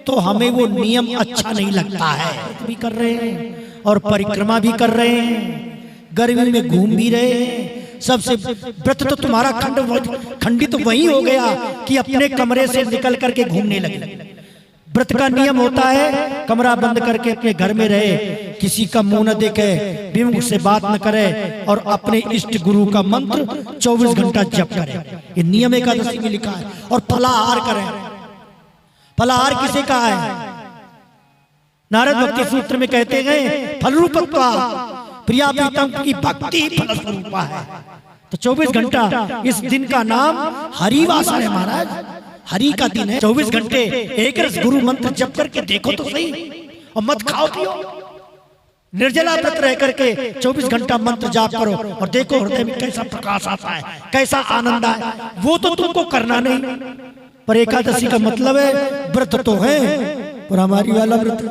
Speaker 1: तो हमें वो नियम अच्छा नहीं लगता है। भी कर रहे हैं और परिक्रमा भी कर रहे हैं, गर्मी में घूम भी रहे हैं। सबसे व्रत तो तुम्हारा खंडित तो वही हो गया कि अपने कमरे से निकल करके घूमने लगे। व्रत का नियम होता है कमरा बंद करके अपने घर में रहे, किसी का मुंह न देखे, विमुख से बात न करे और अपने इष्ट गुरु का मंत्र 24 घंटा जप करे। ये नियम एकादशी में लिखा है। और फलाहार करें। फलाहार किसे कहा है? नारद भक्ति सूत्र में कहते हैं फल रूपत्वा, प्रिया प्रीतम की भक्ति फल स्वरूपा है। तो 24 घंटा इस दिन का नाम हरिवासर है महाराज, हरि का दिन है। 24 घंटे एक रस गुरु मंत्र जप करके देखो तो सही। और मत खाओ पियो, निर्जला व्रत रह करके 24 घंटा मंत्र जाप करो और देखो हृदय में कैसा प्रकाश आता है, कैसा आनंद आए। वो तो तुमको करना नहीं, पर एकादशी का मतलब है व्रत तो है, पर हमारी वाला व्रत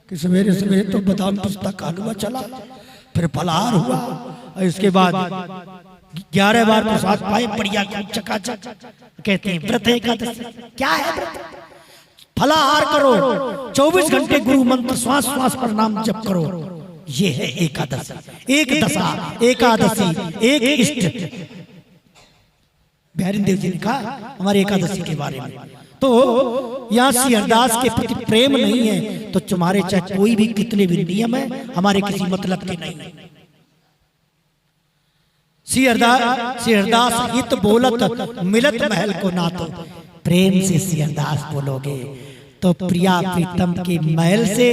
Speaker 1: कि सवेरे सवेरे तो बादाम पिस्ता का हलवा चला, फिर फलाहार हुआ और इसके बाद 11 बार प्रसाद पाए बढ़िया चकाचक, कहते हैं व्रत है एकादशी। क्या है व्रत? फलाहार करो, 24 घंटे गुरु मंत्र श्वास श्वास पर नाम जप करो, ये है एकादशी। एक दशा एकादशी, एक इष्ट। बिहारी देव जी ने कहा हमारे एकादशी के बारे में। तो यहाँ श्री हरिदास के प्रति प्रेम नहीं है तो तुम्हारे चाहे कोई भी कितने भी नियम है हमारे किसी मतलब के नहीं। श्री हरिदास हित बोलत मिलत महल को नातो, प्रेम से श्री हरिदास बोलोगे तो प्रिया प्रीतम के महल से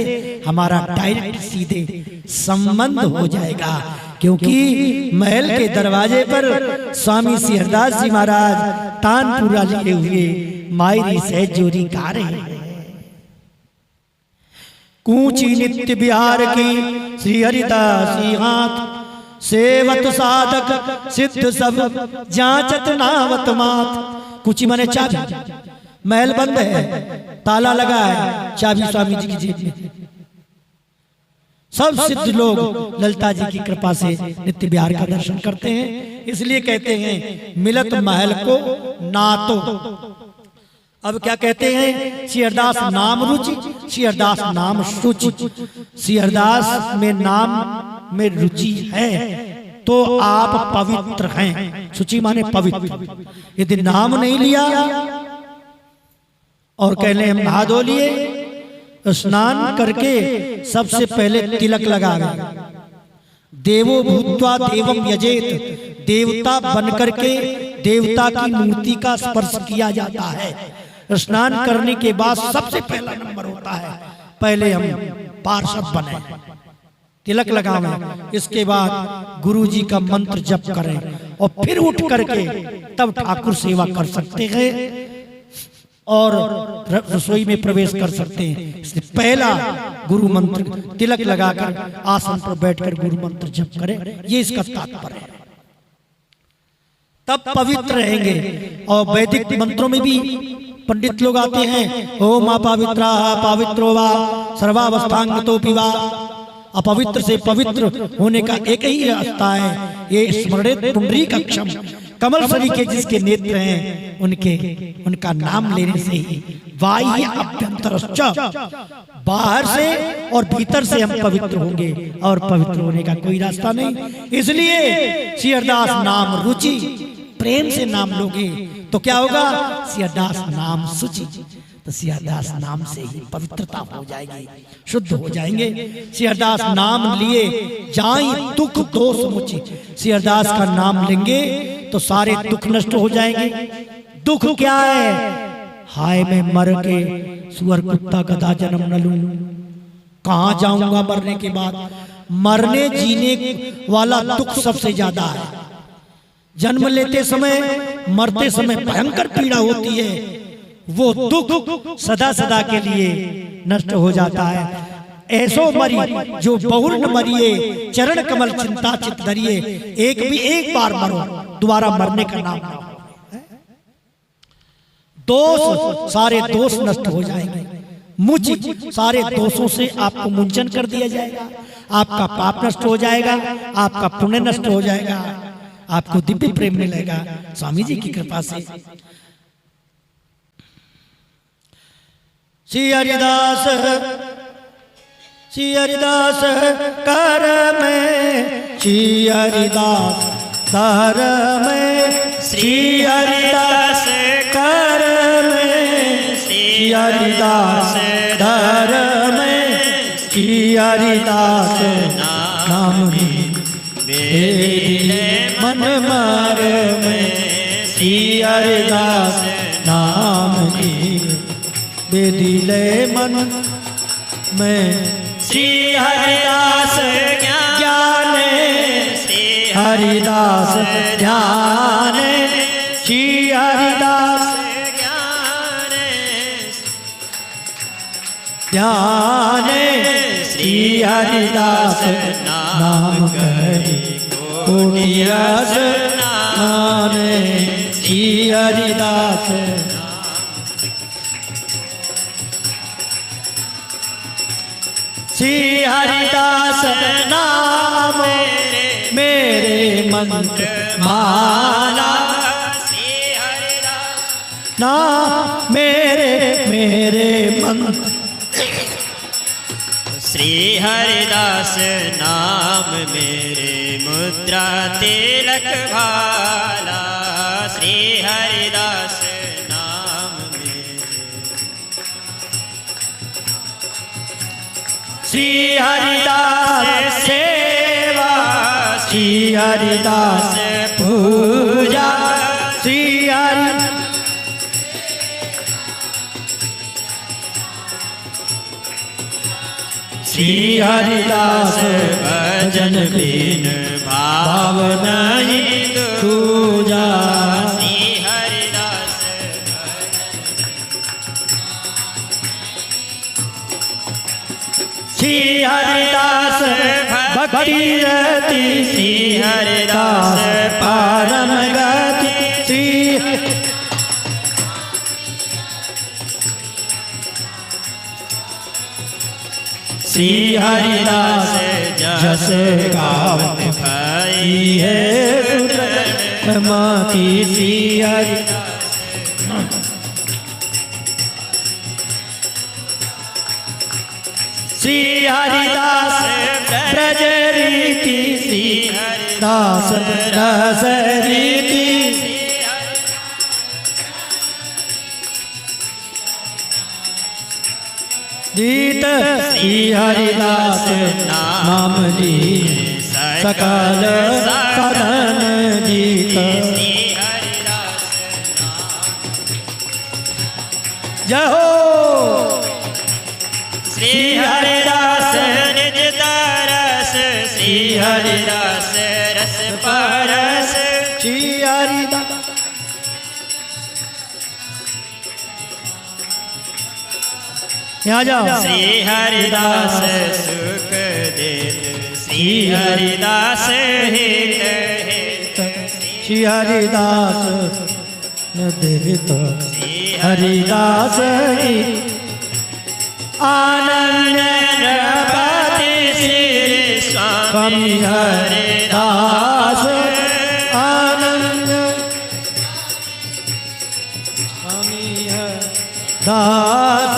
Speaker 1: हमारा डायरेक्ट सीधे संबंध हो जाएगा, क्योंकि महल के दरवाजे पर स्वामी श्री हरिदास जी महाराज तानपुरा लिए हुए मायरी सहज जोरी गा रहे हैं। कूची नित्य बिहार की श्री हरिदासी हाथ, सेवत साधक सिद्ध सब जांचत नावत मात। कूची माने चाबी, महल बंद है, ताला लगा है, चाबी स्वामी जी की जेब में। सब सिद्ध लोग ललिता जी की कृपा से नित्य बिहार का दर्शन करते हैं, इसलिए कहते हैं मिलत महल को नातो। अब क्या कहते हैं? श्री हरिदास नाम रुचि, श्री हरिदास नाम शुचि। श्री हरिदास में नाम में रुचि है तो आप पवित्र हैं। शुचि माने पवित्र। यदि नाम नहीं लिया और कहले हम नहा धो लिए, स्नान करके सबसे पहले तिलक लगा गए। देवो भूत्वा देवम यजेत, देवता बन करके देवता की मूर्ति का स्पर्श किया जाता है। स्नान करने के बाद सबसे पहला नंबर होता है पहले हम पार्षद बने, तिलक लगावें, इसके बाद गुरु जी का मंत्र जप करें और फिर उठ करके तब ठाकुर सेवा कर सकते हैं और रसोई में प्रवेश कर सकते हैं। इसलिए पहला गुरु मंत्र तिलक लगाकर आसन पर बैठकर गुरु मंत्र जप करें, ये इसका तात्पर्य है। तब पवित्र रहेंगे। और वैदिक मंत्रों में भी पंडित लोग आते हैं, ओम अपवित्रा पवित्रो वा सर्वावस्थांगतो पिवा। अपवित्र से पवित्र होने का एक ही रास्ता है, ये स्मरणित पुंडरीकाक्षम, कमल सरी के जिसके नेत्र हैं उनका नाम लेने से ही बाह्य अभ्यंतरश्च, बाहर से और भीतर से हम पवित्र होंगे और पवित्र होने का कोई रास्ता नहीं। इसलिए श्री हरिदास नाम रुचि, प्रेम से नाम लोगे तो क्या होगा? श्री हरिदास नाम शुचि, तो श्री हरिदास नाम से ही पवित्रता हो जाएगी, शुद्ध हो जाएंगे। श्री हरिदास नाम लिए जाई दुख दोष मुचि, श्री हरिदास का नाम लेंगे तो सारे दुख नष्ट हो जाएंगे। दुख क्या है? हाय मैं मर के सुअर कुत्ता गधा जन्म न लूं, कहां जाऊंगा मरने के बाद? मरने जीने वाला दुख सबसे ज्यादा है। जन्म लेते समय मरते समय भयंकर पीड़ा होती है, वो दुख सदा सदा के लिए नष्ट हो जाता है। ऐसो मरी जो बहुर न मरिए, चरण कमल चिंता चित धरिए। एक बार मरो, दोबारा मरने का नाम ना। दोष, सारे दोष नष्ट हो जाएंगे। मुझ सारे दोषों से आपको मुंचन कर दिया जाएगा, आपका पाप नष्ट हो जाएगा, आपका पुण्य नष्ट हो जाएगा, आपको दिव्य प्रेम मिलेगा स्वामी जी की कृपा से। श्री हरिदास कर में, श्री हरिदास कर में, श्री हरिदास कर में, श्री हरिदास कर में, श्री हरिदास नाम मेरे मन मार में, श्री हरिदास नाम बेदिले मन में। श्री हरिदास ज्ञान, श्री हरिदास ध्यान, श्री हरिदास ध्यान, श्री हरिदास नाम करी कोटि स्नान। श्री हरिदास श्री हरिदास नाम मेरे मंत्र माला। श्री हरिदास नाम मेरे मंत्र।
Speaker 2: श्री हरिदास नाम मेरे मुद्रा तिलक भाला। श्री हरिदास नाम मेरे
Speaker 1: श्री हरिदास सेवा। श्री हरिदास पूजा। श्री श्री हरिदास भजन बिन भाव नहीं दूजा।
Speaker 2: श्री हरिदास
Speaker 1: श्री हरिदास भक्ति रति। श्री हरिदास परम गति। श्री श्री हरिदास जस गावत भाई है माती। श्री हरिदास श्री हरिदास ब्रज रीति। श्री हरिदास रस रीति। गीत श्री हरिदास नाम ली सकल साधन जीत।
Speaker 2: श्री हरिदास
Speaker 1: जय हो
Speaker 2: श्री हरिदास निज तरस। श्री हरिदास रस परस।
Speaker 1: श्री हरिदास यहाँ जाओ।
Speaker 2: श्री हरिदास सुख देत। श्री हरिदास हित हित।
Speaker 1: श्री हरिदास देत।
Speaker 2: श्री
Speaker 1: हरिदास आनंद नृपति श्री स्वामी हरिदास। आनंद स्वामी हरिदास।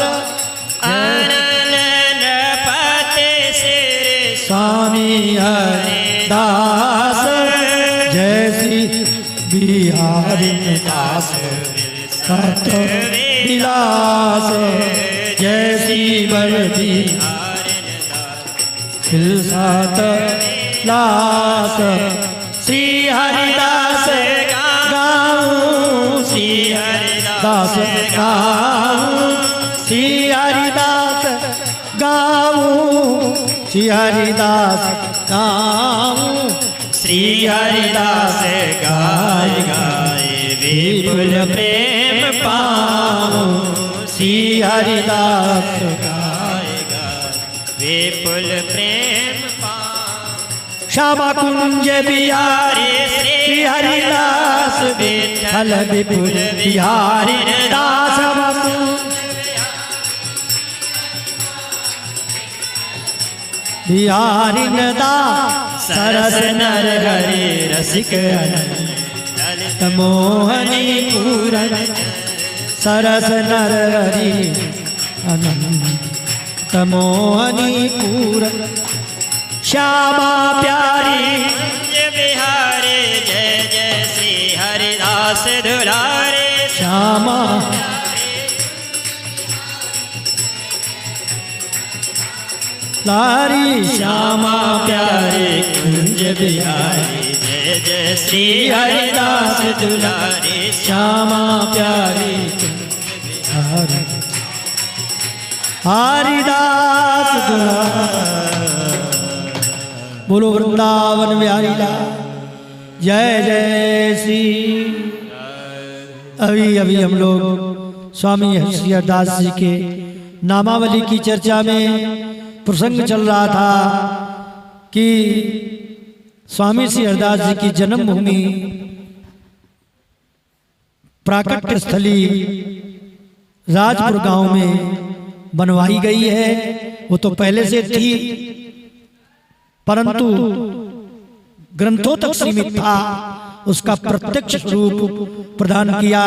Speaker 2: आनंदपति श्री
Speaker 1: स्वामी हरिदास। जय श्री बिहारी दास सत विलास। जय श्री बलदी खिलसात लास। श्री हरिदास गाऊं। श्री हरिदास गाऊं। श्री हरिदास गाऊं। श्री हरिदास गाऊं।
Speaker 2: श्री हरिदास गाय गाय विपुल प्रेम पाऊं।
Speaker 1: श्री हरिदास
Speaker 2: गाय गाय विपुल प्रेम पाऊं।
Speaker 1: श्यामा कुंज बिहारी श्री हरिदास विठल विपुल बिहारी दास। बिहारी दास सरस नर हरि रसिक ललित मोहनी पूरन। सरस नर हरि अनंत मोहनी पूरन। श्यामा प्यारी
Speaker 2: बिहारी जय जय श्री हरिदास दुलारे।
Speaker 1: श्यामा लारी। श्यामा प्यारी कुंज बिहारी
Speaker 2: जय जय श्री हरिदास दुलारे।
Speaker 1: श्यामा प्यारी कुंज बिहारी हरिदास दुलारे। बोलो वृंदावन बिहारी लाल। जय जय श्री। अभी हम लोग स्वामी हरिदास जी के नामावली की चर्चा में प्रसंग चल रहा था कि स्वामी श्री हरिदास जी की जन्मभूमि प्राकट्य स्थली राजपुर गांव में बनवाई गई है। वो तो पहले से थी, परंतु ग्रंथों तक सीमित था। उसका प्रत्यक्ष रूप प्रदान किया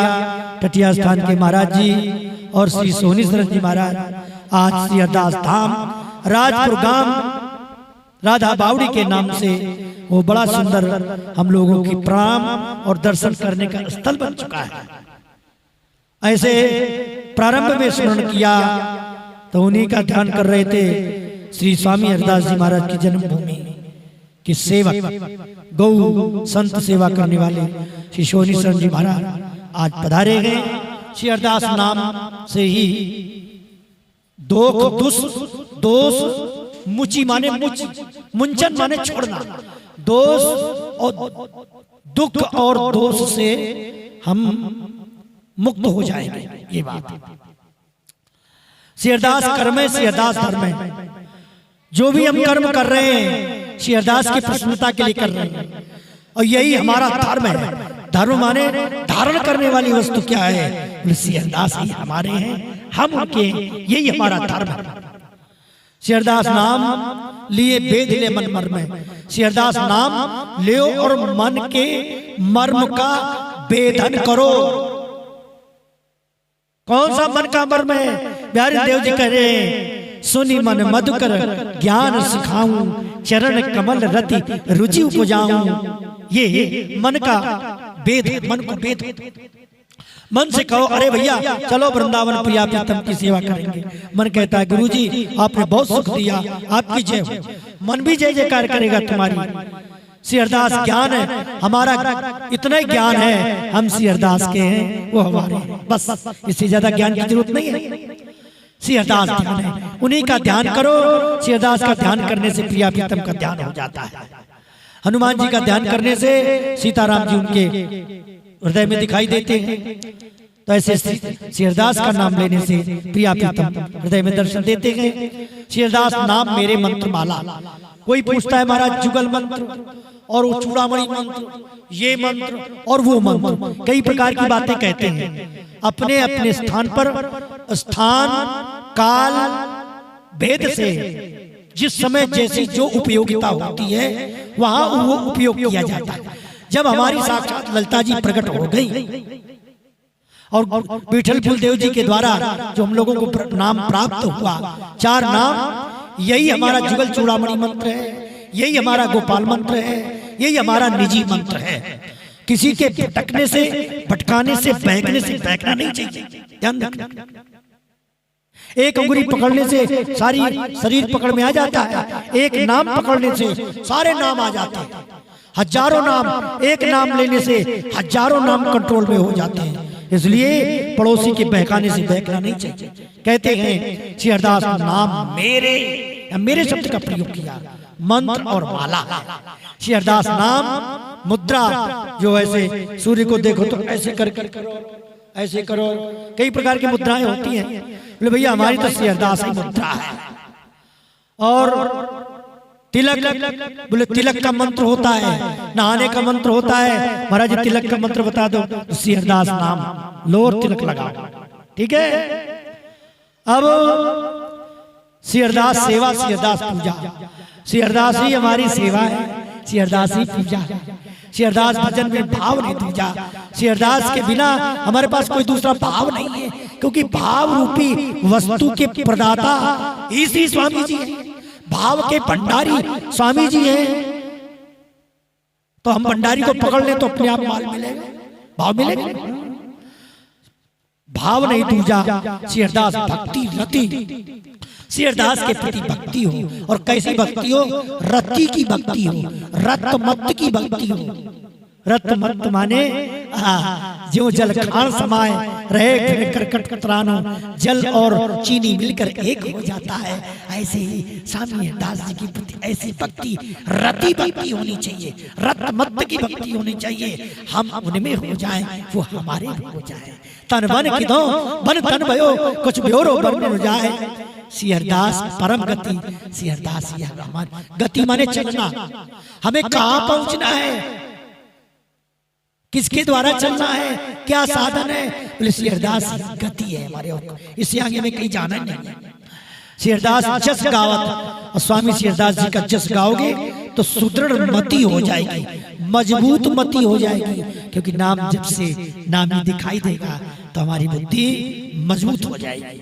Speaker 1: टटिया स्थान के महाराज जी और श्री सोनी सरन जी महाराज। आज श्री हरिदास धाम राजपुर गांव राधा बावड़ी के नाम से वो बड़ा सुंदर हम लोगों की प्रणाम और दर्शन करने का स्थल बन चुका है। ऐसे प्रारंभ में स्मरण किया तो उन्हीं का ध्यान कर रहे थे। श्री स्वामी हरिदास जी महाराज की जन्मभूमि की सेवक गौ संत सेवा करने वाले श्री सोनी सरन जी महाराज आज पधारे गए। श्री हरिदास नाम से ही दोष मुची माने मुच, मुंचन माने छोड़ना, दोष और दुख और दोष से हम मुक्त हो जाएंगे। ये बात श्री हरिदास कर्म है, श्री हरिदास धर्म है। जो भी हम कर्म कर रहे हैं श्री हरिदास की प्रसन्नता के लिए कर रहे हैं और यही हमारा धर्म है। धर्म माने धारण करने वाली वस्तु क्या है? श्री हरिदास ही हमारे हैं, हम उनके, यही हमारा धर्म है। श्री हरिदास नाम लिए वेद ले मन मर्म है। श्री हरिदास नाम ले और मन के मर्म का वेदन करो। कौन सा मन का मर्म है? बिहारी देव जी कह रहे हैं, सुनी मन मधुकर ज्ञान सिखाऊं, चरण कमल रति रुचि उपजाऊं। ये मन का वेद, मन को वेद। मन से कहो अरे भैया चलो वृंदावन प्रिया प्रीतम की सेवा करेंगे। मन कहता है गुरुजी आपने बहुत सुख दिया, आपकी जय हो। मन भी जय जयकार करेगा तुम्हारी। श्री हरिदास ज्ञान है हमारा, इतना ही ज्ञान है, हम श्री हरिदास के हैं, वो हमारे हैं, बस। इससे ज्यादा ज्ञान की जरूरत नहीं है। श्री हरिदास ध्यान है, उन्हीं का ध्यान करो। श्री हरिदास का ध्यान करने से प्रिया प्रीतम का ध्यान हो जाता है। हनुमान जी का ध्यान करने से सीताराम जी उनके हृदय में दिखाई देते हैं। तो ऐसे श्री हरिदास का नाम लेने से प्रिया प्रीतम हृदय में दर्शन देते हैं। श्री हरिदास नाम मेरे मंत्र माला। कोई पूछता है महाराज जुगल मंत्र और वो चूड़ामणि मंत्र, ये मंत्र और वो मंत्र, कई प्रकार की बातें कहते हैं। अपने अपने स्थान पर स्थान काल भेद से जिस समय जैसी जो उपयोगिता होती है वहां वो उपयोग किया जाता है। जब हमारी साक्षात ललिता जी प्रकट हो गई और विठल फूलदेव जी के द्वारा जो हम लोगों को नाम प्राप्त हुआ, 4 नाम, यही हमारा जुगल चूड़ामणि मंत्र है, यही हमारा गोपाल मंत्र है, यही हमारा निजी मंत्र है। किसी के भटकने से, भटकाने से, बहकने से बहकना नहीं चाहिए, ध्यान रखना। एक अंगुली पकड़ने से सारी शरीर पकड़ में आ जाता है, एक नाम पकड़ने से सारे नाम आ जाते हैं। हजारों नाम, एक नाम लेने से हजारों नाम कंट्रोल में हो जाते हैं। इसलिए पड़ोसी के बहकाने से बहकना नहीं चाहिए। कहते हैं श्री हरिदास नाम मेरे शब्द का प्रयोग किया, मंत्र और माला है। श्री हरिदास नाम मुद्रा, जो ऐसे सूर्य को देखो तो ऐसे करके करो, ऐसे करो, कई प्रकार की मुद्राएं होती हैं। बोले भैया हमारी तो श्री हरिदास ही मुद्रा है। और तिलक, बोले तिलक का मंत्र होता है, नहाने का मंत्र होता है। महाराज तिलक का मंत्र बता दो, श्री हरिदास नाम लो और तिलक लगाओ, ठीक है। अब श्री हरिदास सेवा, श्री हरिदास पूजा, श्री हरिदास ही हमारी सेवा है, श्री हरिदास ही पूजा है। श्री हरिदास भजन में भाव नहीं दूजा। श्री हरिदास के बिना हमारे पास कोई दूसरा भाव नहीं है, क्योंकि भाव रूपी वस्तु के प्रदाता ही श्री स्वामी जी है। भाव के भंडारी स्वामी जी हैं। तो हम भंडारी को पकड़ ले तो अपने आप माल मिलेगा, भाव मिलेगा। भाव नहीं दूजा। श्री हरिदास भक्ति रति, श्री हरिदास के प्रति भक्ति हो, और कैसी भक्ति हो? रति की भक्ति हो, रत मत की भक्ति हो। रत मत माने जो जल खान समाए रहे करकट कतरानो, जल और चीनी मिलकर एक हो जाता है। ऐसे ही स्वामी हरिदास जी की प्रति ऐसी भक्ति, रति भक्ति होनी चाहिए, रत मत की भक्ति होनी चाहिए। हम उनमें हो जाएं, वो हमारे हो जाए। तन बन की दो बन तन भयो, कुछ ब्योरो बन हो जाए। श्री हरदास परम गति, श्री हरदास यह हमारी गति माने चलना। हमें कहाँ पहुंचना है, किसके द्वारा चलना है, क्या साधन है? बोले श्री हरदास गति है हमारे, और इससे आगे में कहीं जाना नहीं है। श्री हरदास जस गावत, और स्वामी श्री हरदास जी का जस गाओगे तो सुदृढ़ मति हो जाएगी, मजबूत मति हो जाएगी, क्योंकि नाम जब से नाम ही दिखाई देगा तो हमारी बुद्धि मजबूत हो जाएगी।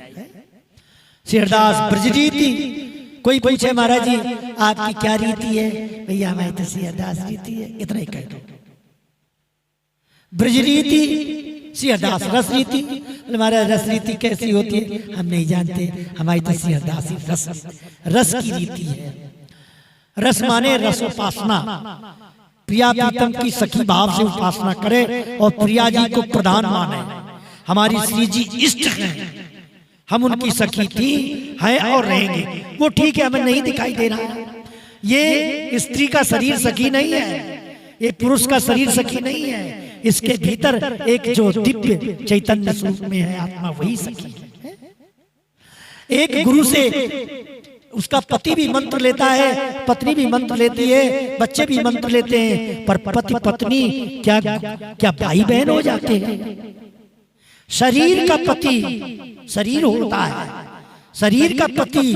Speaker 1: श्री हरदास ब्रज रीति। कोई पूछे महाराज जी आपकी क्या रीति है? भैया हमारी तो श्री हरदास रीति है, इतना ही कह दो। ब्रज रीति, श्री हरदास रस रीति। हमारा रस रीति कैसी होती है हम नहीं जानते, हमारी तो श्री हरदास रस की रीति है। रस माने रसोपासना, प्रिया प्रीतम की सखी भाव से उपासना करे और प्रिया जी को प्रधान माने। हमारी श्री जी इष्ट हैं, हम उनकी सखी थी, हैं और रहेंगे। वो ठीक है, हमें नहीं दिखाई दे रहा है। ये स्त्री का शरीर सखी नहीं है, ये पुरुष का शरीर सखी नहीं है। इसके भीतर एक जो दिव्य चैतन्य स्वरूप में है आत्मा, वही सखी है। एक गुरु से उसका पति भी मंत्र लेता है, पत्नी भी मंत्र लेती है, बच्चे भी मंत्र लेते हैं, पर पति पत्नी क्या क्या भाई बहन हो जाते हैं? शरीर का पति शरीर होता है, शरीर का पति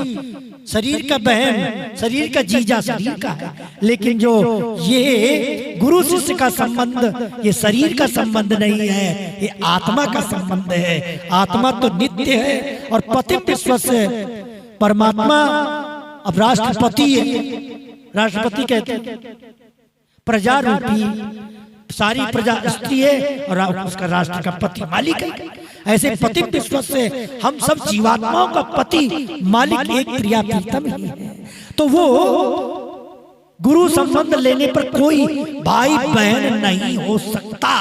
Speaker 1: शरीर का बहन, शरीर का जीजा शरीर का है। लेकिन जो ये गुरु शिष्य का संबंध, ये शरीर का संबंध नहीं है, ये आत्मा का संबंध है। आत्मा तो नित्य है और पति विश्व से परमात्मा अब राष्ट्रपति है। राष्ट्रपति कहते हैं प्रजा रूपी, सारी प्रजा स्त्री है और उसका राष्ट्र का पति मालिक है। ऐसे पति विश्व से हम सब जीवात्माओं का पति मालिक एक प्रिया प्रीतम ही है। तो वो गुरु संबंध लेने पर कोई भाई बहन नहीं हो सकता,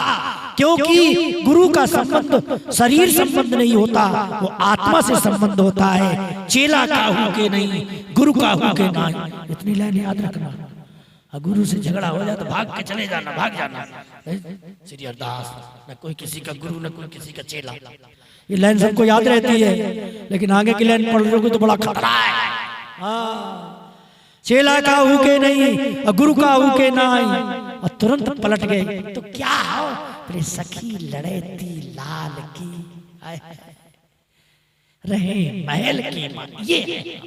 Speaker 1: क्योंकि गुरु का संबंध शरीर संबंध नहीं होता, वो आत्मा से संबंध होता है। चेला का हूं के नहीं, गुरु का हूं के नहीं। इतनी लाइन याद रखना। गुरु से झगड़ा हो जाए तो भाग के चले जाना, भाग जाना। श्री हरदास न कोई किसी का गुरु, न कोई किसी का चेला। ये लाइन सबको याद रहती है, लेकिन आगे की लाइन पढ़ लोगे तो बड़ा खतरा है। चेला का हूं के नहीं और गुरु का हूं के नहीं, और तुरंत पलट गए तो क्या हो? अरे सखी लड़ेती लाल की रहे महल की मान। ये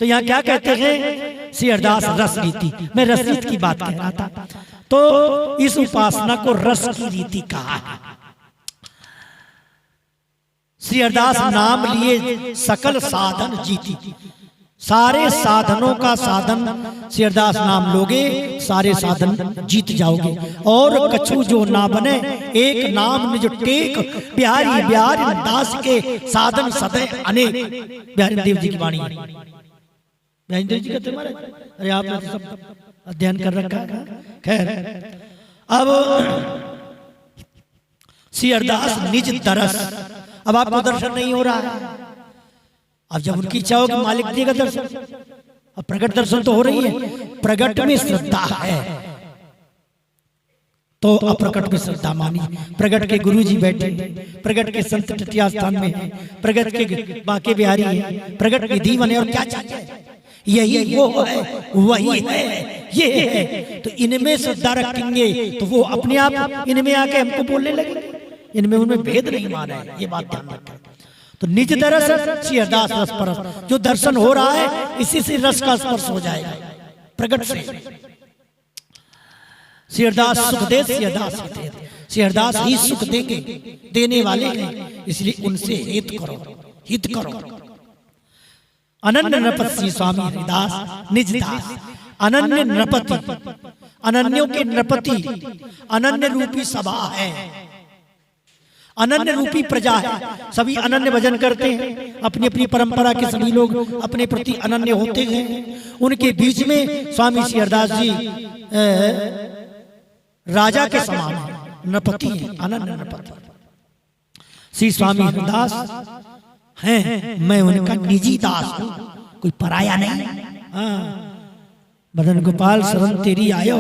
Speaker 1: तो यहाँ क्या कहते हैं? श्री हरदास रस रीति। मैं रस रीति की बात कह रहा था। तो इस उपासना को रस की रीति कहा है। श्री हरदास नाम लिए सकल साधन जीती। सारे साधनों का साधन श्री हरदास नाम लोगे, सारे साधन जीत जाओगे। और कछु जो ना बने, एक नाम में जो टेक, बिहारी बिहारी दास के साधन सदैव अनेक। बिहारी देव जी की वाणी है। देव जी कहते महाराज, अरे आपने तो सब अध्ययन कर रखा है। खैर, अब श्री हरदास निज दरस। अब आपको दर्शन नहीं हो रहा है, अब जब उनकी इच्छा हो कि मालिक देगा दर्शन, अब प्रगट दर्शन तो हो रही है। प्रगट में श्रद्धा है तो अप्रकट में श्रद्धा मानी। प्रगट के गुरु जी बैठे, प्रगट के संत तटिया स्थान में है, प्रगट के बांके बिहारी है, प्रगट विधि बने। और क्या चाहिए? यही वो है, वही है, ये है। तो इनमें श्रद्धा रखेंगे तो वो अपने आप इनमें आके हमको बोलने लगेंगे। इनमें उनमें भेद नहीं माना है, ये बात ध्यान रखें। तो निज दरस श्री हरदास रस परस। जो दर्शन हो रहा है इसी से रस का स्पर्श हो जाएगा, प्रगट से। श्री हरदास सुख दे, श्री हरदास श्री हरदास ही सुख देंगे, देने वाले हैं, इसलिए उनसे हित करो, हित करो। अनन्य नृपति श्री स्वामी हरिदास निज दास। अनन्य नृपति, अनन्यों के नृपति, अनन्य रूपी सभा है, अनन्य रूपी प्रजा है। सभी अनन्य भजन करते हैं, अपनी अपनी परंपरा के सभी लोग अपने प्रति अनन्य होते हैं। उनके बीच में स्वामी श्री हरदास जी राजा के समान है, नृपति है, अनन्य नृपति। श्री स्वामी हरिदास हैं, मैं उनका निजी दास हूं, कोई पराया नहीं। मदन गोपाल शरण तेरी आयो।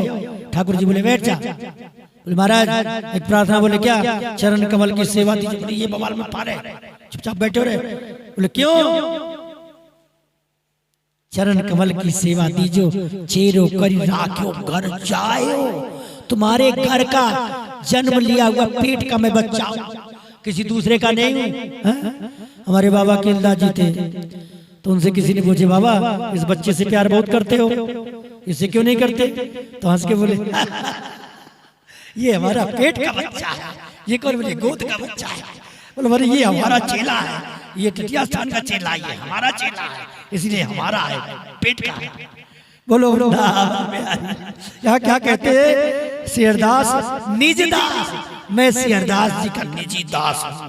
Speaker 1: ठाकुर जी बोले बैठ जा। बोले महाराज एक प्रार्थना। बोले क्या? चरण कमल की सेवा दीजिए। ये बवाल में पा रहे, चुपचाप बैठे रहे। बोले क्यों? चरण कमल की सेवा दीजो, चेरो करी राख्यो घर जायो। तुम्हारे घर का जन्म लिया हुआ पेट का मैं बच्चा हूं, किसी दूसरे का नहीं हूं। हमारे बाबा केलदास जी थे, तो उनसे किसी ने पूछे, बाबा इस बच्चे से प्यार बहुत करते हो, इससे क्यों नहीं करते? तो हंस के बोले ये हमारा पेट का बच्चा है। ये कौन? बोले गोद का बच्चा है। बोले अरे ये हमारा चेला है, ये टिटिया स्थान का चेला, ये हमारा चेला है, इसलिए हमारा है, पेट का है। बोलो यहाँ क्या कहते हैं? शेरदास निज दास, मैं शेरदास जी का निजी दास हूं।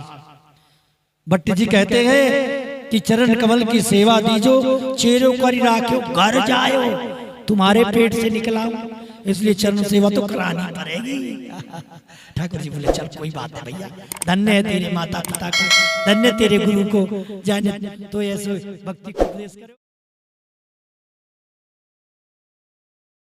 Speaker 1: भट्ट जी कहते हैं कि चरण कमल की सेवा दीजो, चेरो करी राख्यो घर जायो। तुम्हारे पेट से निकला हूं, इसलिए चरण सेवा तो करानी पड़ेगी। ठाकुर जी बोले चल कोई बात नहीं भैया, धन्य है तेरे माता पिता को, धन्य तेरे गुरु को, जाने तो ऐसे भक्ति को उपदेश करो।